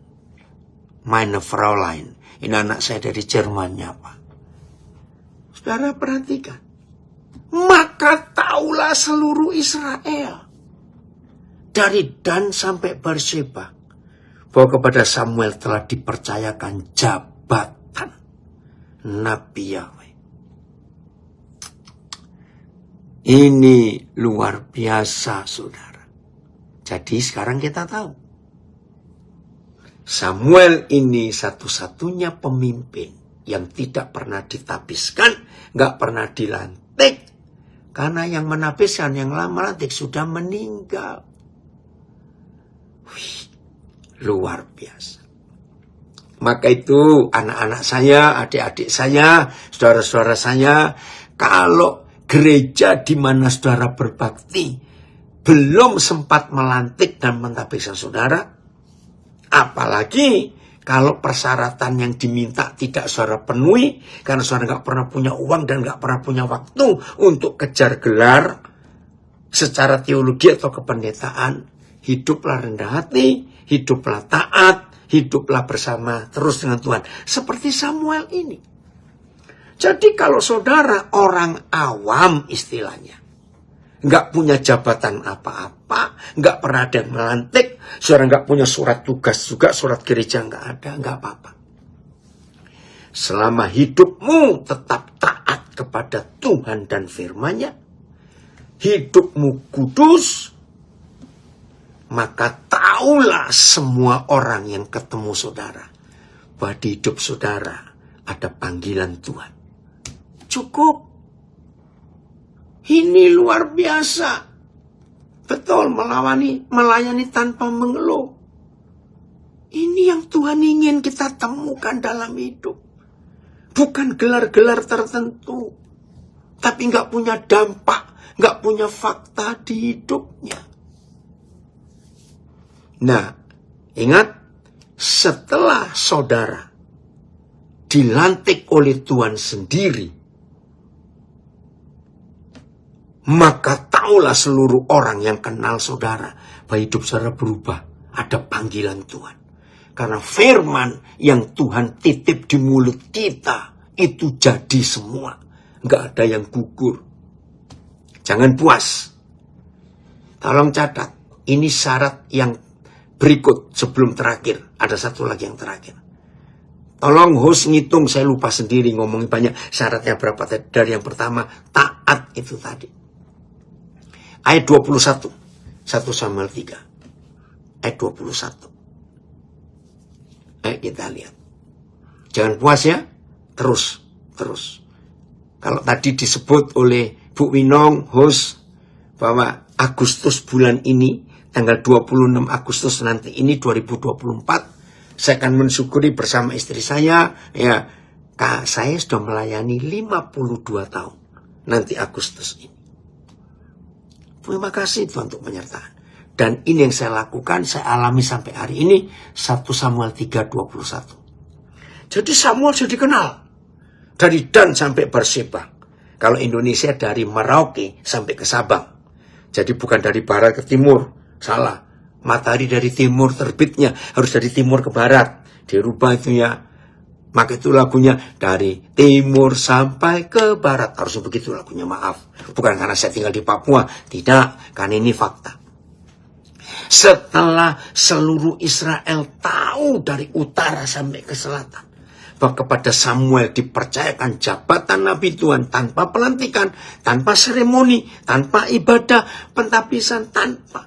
meine Fraulein. Ini anak saya dari Jermannya, Pak. Saudara perhatikan. Maka taulah seluruh Israel dari Dan sampai Berseba bahwa kepada Samuel telah dipercayakan jabatan Nabi Yahweh. Ini luar biasa, saudara. Jadi sekarang kita tahu Samuel ini satu-satunya pemimpin yang tidak pernah ditapiskan, gak pernah dilantik. Karena yang menapiskan, yang melantik sudah meninggal. Wih, luar biasa. Maka itu anak-anak saya, adik-adik saya, saudara-saudara saya, kalau gereja di mana saudara berbakti belum sempat melantik dan mentapiskan saudara, apalagi kalau persyaratan yang diminta tidak saudara penuhi, karena saudara nggak pernah punya uang dan nggak pernah punya waktu untuk kejar gelar secara teologi atau kependetaan, hiduplah rendah hati, hiduplah taat, hiduplah bersama terus dengan Tuhan. Seperti Samuel ini. Jadi kalau saudara orang awam istilahnya, nggak punya jabatan apa-apa, nggak pernah ada yang melantik, saudara nggak punya surat tugas juga, surat gereja nggak ada, nggak apa-apa. Selama hidupmu tetap taat kepada Tuhan dan firman-Nya, hidupmu kudus, maka taulah semua orang yang ketemu saudara bahwa di hidup saudara ada panggilan Tuhan. Cukup. Ini luar biasa. Betul, melayani tanpa mengeluh. Ini yang Tuhan ingin kita temukan dalam hidup. Bukan gelar-gelar tertentu, tapi nggak punya dampak, nggak punya fakta di hidupnya. Nah, ingat, setelah saudara dilantik oleh Tuhan sendiri, maka taulah seluruh orang yang kenal saudara bahwa hidup saudara berubah. Ada panggilan Tuhan. Karena firman yang Tuhan titip di mulut kita itu jadi semua. Nggak ada yang gugur. Jangan puas. Tolong catat. Ini syarat yang berikut sebelum terakhir. Ada satu lagi yang terakhir. Tolong host ngitung, saya lupa sendiri ngomongin banyak. Syaratnya berapa dari yang pertama, taat itu tadi. Ayat 21. 1 Samuel 3. Ayat 21. Ayo kita lihat. Jangan puas ya. Terus. Kalau tadi disebut oleh Bu Winong, host, bahwa Agustus bulan ini, tanggal 26 Agustus nanti ini 2024, saya akan mensyukuri bersama istri saya, ya, saya sudah melayani 52 tahun nanti Agustus ini. Terima kasih Tuhan untuk penyertaan. Dan ini yang saya lakukan, saya alami sampai hari ini, 1 Samuel 3:21. Jadi Samuel sudah dikenal. Dari Dan sampai Berseba. Kalau Indonesia dari Merauke sampai ke Sabang. Jadi bukan dari barat ke timur. Salah. Matahari dari timur terbitnya harus dari timur ke barat. Dirubah itu ya. Maka itu lagunya dari timur sampai ke barat. Harusnya begitu lagunya, maaf. Bukan karena saya tinggal di Papua. Tidak, karena ini fakta. Setelah seluruh Israel tahu dari utara sampai ke selatan bahwa kepada Samuel dipercayakan jabatan Nabi Tuhan tanpa pelantikan, tanpa seremoni, tanpa ibadah pentapisan, tanpa.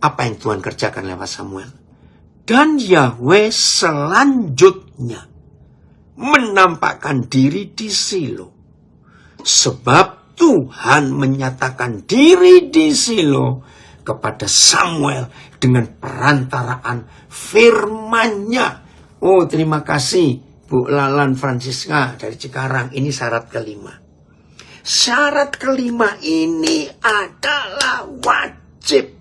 Apa yang Tuhan kerjakan lewat Samuel? Dan Yahweh selanjutnya menampakkan diri di Silo. Sebab Tuhan menyatakan diri di Silo kepada Samuel dengan perantaraan firman-Nya. Oh, terima kasih Bu Lalan Francisca dari Cikarang. Ini syarat kelima. Syarat kelima ini adalah wajib.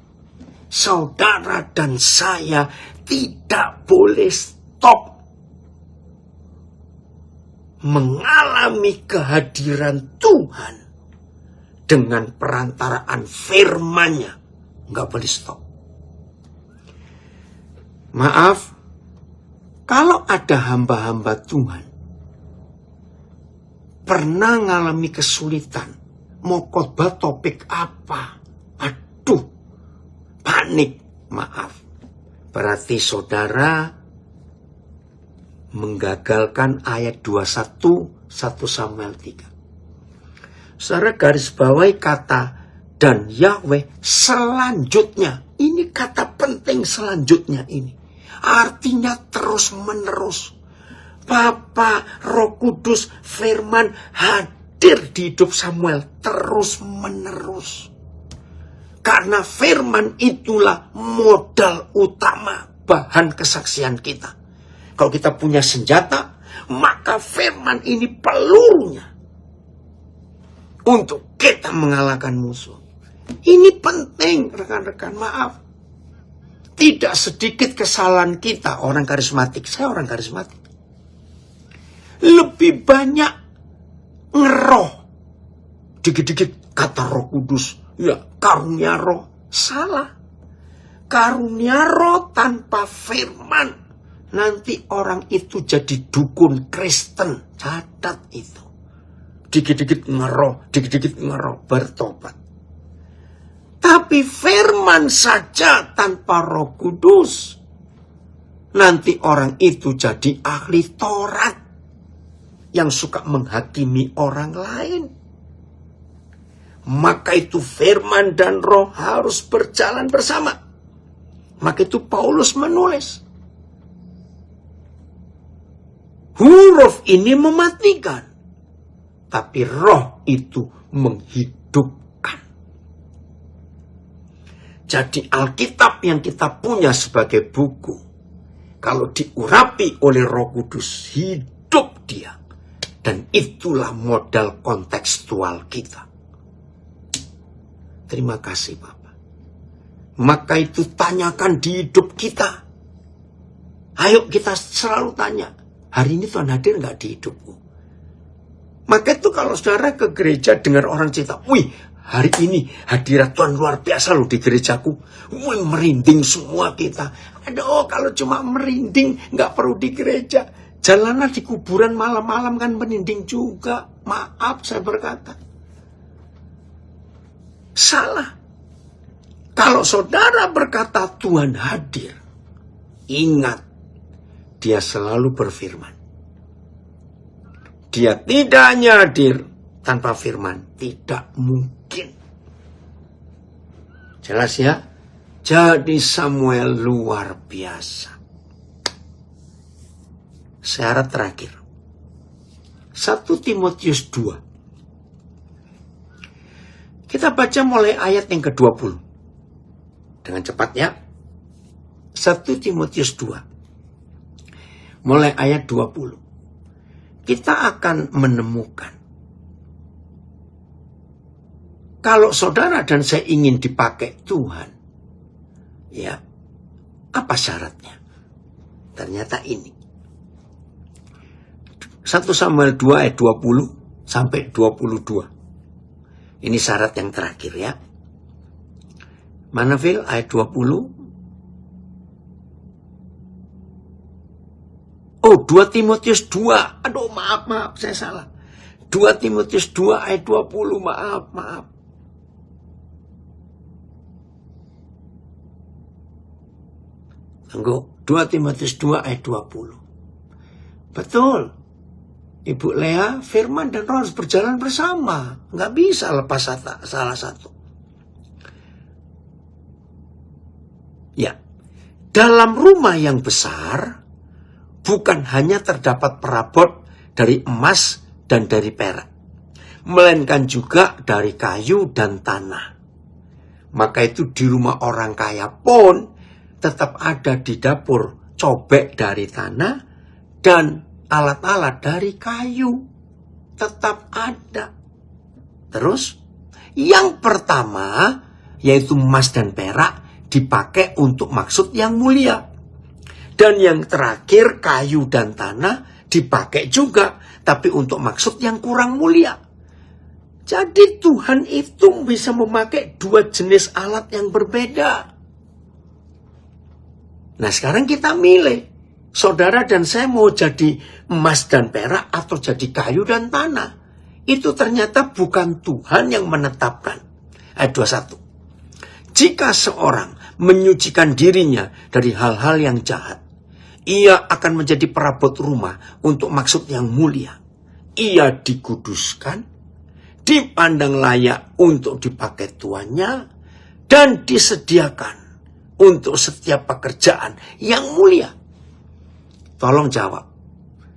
Saudara dan saya tidak boleh stop mengalami kehadiran Tuhan dengan perantaraan firman-Nya. Nggak boleh stop. Maaf, kalau ada hamba-hamba Tuhan pernah ngalami kesulitan, mau khotbah topik apa? Aduh, panik. Maaf, berarti saudara menggagalkan ayat 21 1 Samuel 3. Saudara garis bawahi kata dan Yahweh selanjutnya. Ini kata penting, selanjutnya ini. Artinya terus menerus. Bapa, Roh Kudus, firman hadir di hidup Samuel terus menerus. Karena firman itulah modal utama, bahan kesaksian kita. Kalau kita punya senjata, maka firman ini pelurunya untuk kita mengalahkan musuh. Ini penting, rekan-rekan, maaf. Tidak sedikit kesalahan kita, orang karismatik. Saya orang karismatik. Lebih banyak ngeroh. Dikit-dikit kata Roh Kudus. Ya, karunia roh. Salah. Karunia roh tanpa firman. Nanti orang itu jadi dukun Kristen. Catat itu. dikit-dikit ngeroh, bertobat. Tapi firman saja tanpa Roh Kudus, nanti orang itu jadi ahli Taurat yang suka menghakimi orang lain. Maka itu firman dan roh harus berjalan bersama. Maka itu Paulus menulis, huruf ini mematikan, tapi roh itu menghidupkan. Jadi Alkitab yang kita punya sebagai buku, kalau diurapi oleh Roh Kudus, hidup dia. Dan itulah modal kontekstual kita. Terima kasih Bapak. Maka itu tanyakan di hidup kita. Ayo kita selalu tanya, hari ini Tuhan hadir nggak di hidupku? Maka itu kalau saudara ke gereja dengar orang cerita, wih hari ini hadirat Tuhan luar biasa loh di gerejaku. Wih merinding semua kita. Aduh kalau cuma merinding nggak perlu di gereja. Jalanlah di kuburan malam-malam kan merinding juga. Maaf saya berkata. Salah. Kalau saudara berkata Tuhan hadir, ingat, dia selalu berfirman. Dia tidak hanya hadir tanpa firman, tidak mungkin. Jelas ya? Jadi Samuel luar biasa. Syarat terakhir. 1 Timotius 2. Kita baca mulai ayat yang ke-20. Dengan cepat ya. 1 Timotius 2. Mulai ayat 20. Kita akan menemukan. Kalau saudara dan saya ingin dipakai Tuhan. Ya. Apa syaratnya? Ternyata ini. 1 Samuel 2 ayat 20 sampai 22. Ini syarat yang terakhir ya. Mana Phil? Ayat 20. Oh, 2 Timotius 2. Aduh, maaf, saya salah. 2 Timotius 2 ayat 20, maaf. Tunggu, 2 Timotius 2 ayat 20. Betul. Ibu Lea, firman dan roh harus berjalan bersama. Nggak bisa lepas salah satu. Ya, dalam rumah yang besar, bukan hanya terdapat perabot dari emas dan dari perak, melainkan juga dari kayu dan tanah. Maka itu di rumah orang kaya pun tetap ada di dapur cobek dari tanah dan alat-alat dari kayu. Tetap ada. Terus, yang pertama, yaitu emas dan perak, dipakai untuk maksud yang mulia. Dan yang terakhir, kayu dan tanah, dipakai juga, tapi untuk maksud yang kurang mulia. Jadi Tuhan itu bisa memakai dua jenis alat yang berbeda. Nah sekarang kita milih. Saudara dan saya mau jadi emas dan perak atau jadi kayu dan tanah. Itu ternyata bukan Tuhan yang menetapkan. Ayat 21. Jika seorang menyucikan dirinya dari hal-hal yang jahat, ia akan menjadi perabot rumah untuk maksud yang mulia. Ia dikuduskan, dipandang layak untuk dipakai tuannya, dan disediakan untuk setiap pekerjaan yang mulia. Tolong jawab.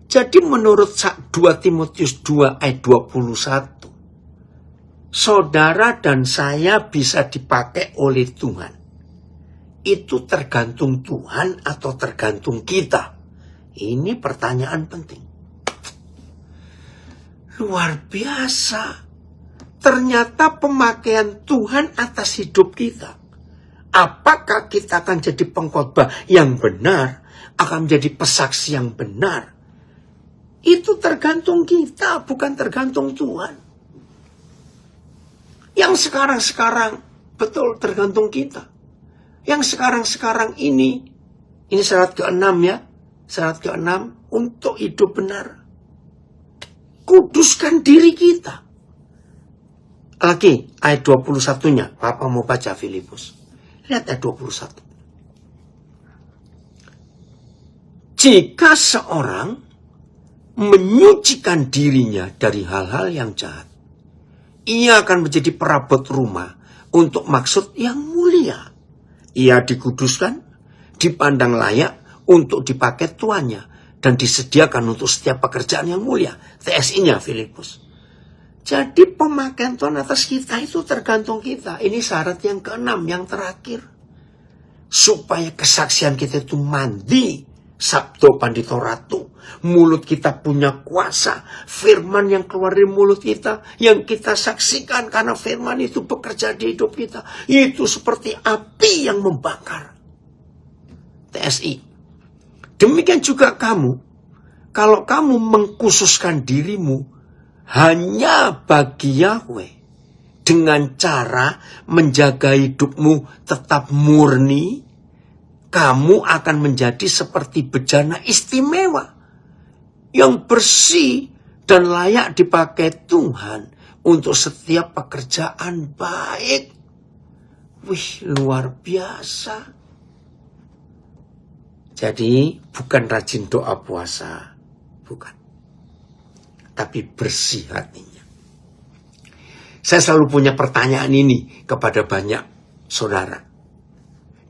Jadi menurut 2 Timotius 2 ayat 21, saudara dan saya bisa dipakai oleh Tuhan. Itu tergantung Tuhan atau tergantung kita? Ini pertanyaan penting. Luar biasa. Ternyata pemakaian Tuhan atas hidup kita. Apakah kita akan jadi pengkhotbah yang benar? Akan menjadi pesaksi yang benar? Itu tergantung kita, bukan tergantung Tuhan. Yang sekarang-sekarang, betul tergantung kita. Yang sekarang-sekarang ini syarat ke-6 ya. Syarat ke-6 untuk hidup benar. kuduskan diri kita. Lagi ayat 21-nya, Papa mau baca Filipus. Lihat ayat 21. Jika seorang menyucikan dirinya dari hal-hal yang jahat, ia akan menjadi perabot rumah untuk maksud yang mulia. Ia dikuduskan, dipandang layak untuk dipakai tuannya, dan disediakan untuk setiap pekerjaan yang mulia. TSI-nya Filipus. Jadi pemakaian Tuhan atas kita itu tergantung kita. Ini syarat yang ke-6, yang terakhir. Supaya kesaksian kita itu mandi. Sabdo Pandito Ratu. Mulut kita punya kuasa. Firman yang keluar dari mulut kita, yang kita saksikan karena firman itu bekerja di hidup kita. Itu seperti api yang membakar. TSI. Demikian juga kamu. Kalau kamu mengkhususkan dirimu hanya bagi Yahweh, dengan cara menjaga hidupmu tetap murni, kamu akan menjadi seperti bejana istimewa yang bersih dan layak dipakai Tuhan untuk setiap pekerjaan baik. Wih, luar biasa. Jadi bukan rajin doa puasa, bukan. Tapi bersih hatinya. Saya selalu punya pertanyaan ini kepada banyak saudara.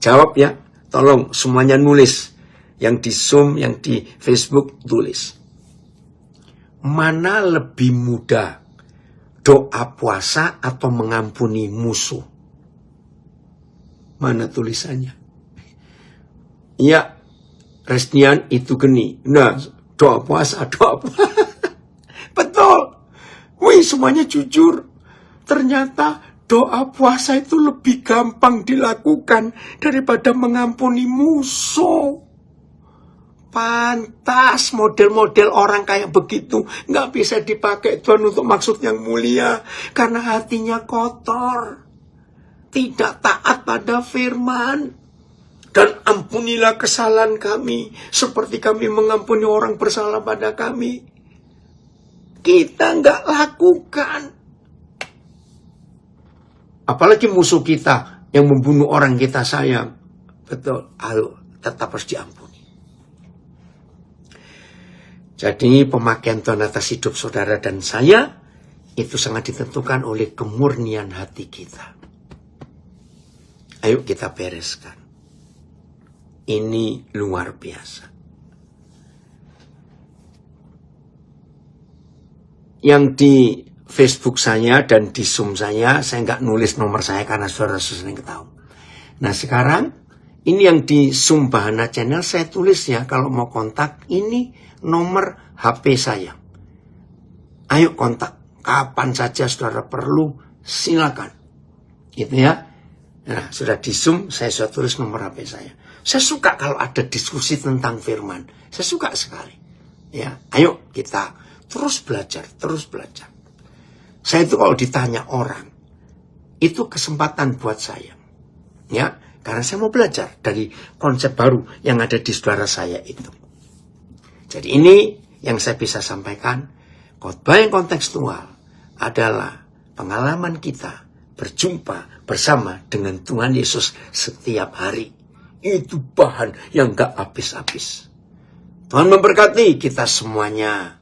Jawab ya, tolong semuanya nulis. Yang di Zoom, yang di Facebook, tulis. Mana lebih mudah, doa puasa atau mengampuni musuh? Mana tulisannya? Ya, Resnian itu geni. Nah, doa puasa. Betul. Wih, semuanya jujur. Ternyata doa puasa itu lebih gampang dilakukan daripada mengampuni musuh. Pantas model-model orang kayak begitu nggak bisa dipakai Tuhan untuk maksud yang mulia. Karena hatinya kotor. Tidak taat pada firman. Dan ampunilah kesalahan kami seperti kami mengampuni orang bersalah pada kami. Kita nggak lakukan. Apalagi musuh kita yang membunuh orang kita sayang. Betul, tetap harus diampuni. Jadi pemakaian Tuhan atas hidup saudara dan saya itu sangat ditentukan oleh kemurnian hati kita. Ayo kita bereskan. Ini luar biasa. Yang di Facebook saya dan di Zoom saya nggak nulis nomor saya karena saudara-saudara sering tahu. Nah sekarang, ini yang di Zoom Bahana Channel saya tulis ya, kalau mau kontak, ini nomor HP saya. Ayo kontak, kapan saja saudara perlu, silakan. Gitu ya. Nah, sudah di Zoom, saya sudah tulis nomor HP saya. Saya suka kalau ada diskusi tentang firman. Saya suka sekali. Ya, ayo kita terus belajar. Saya itu kalau ditanya orang, itu kesempatan buat saya. Ya, karena saya mau belajar dari konsep baru yang ada di saudara saya itu. Jadi ini yang saya bisa sampaikan. Khotbah yang kontekstual adalah pengalaman kita berjumpa bersama dengan Tuhan Yesus setiap hari. Itu bahan yang gak habis-habis. Tuhan memberkati kita semuanya.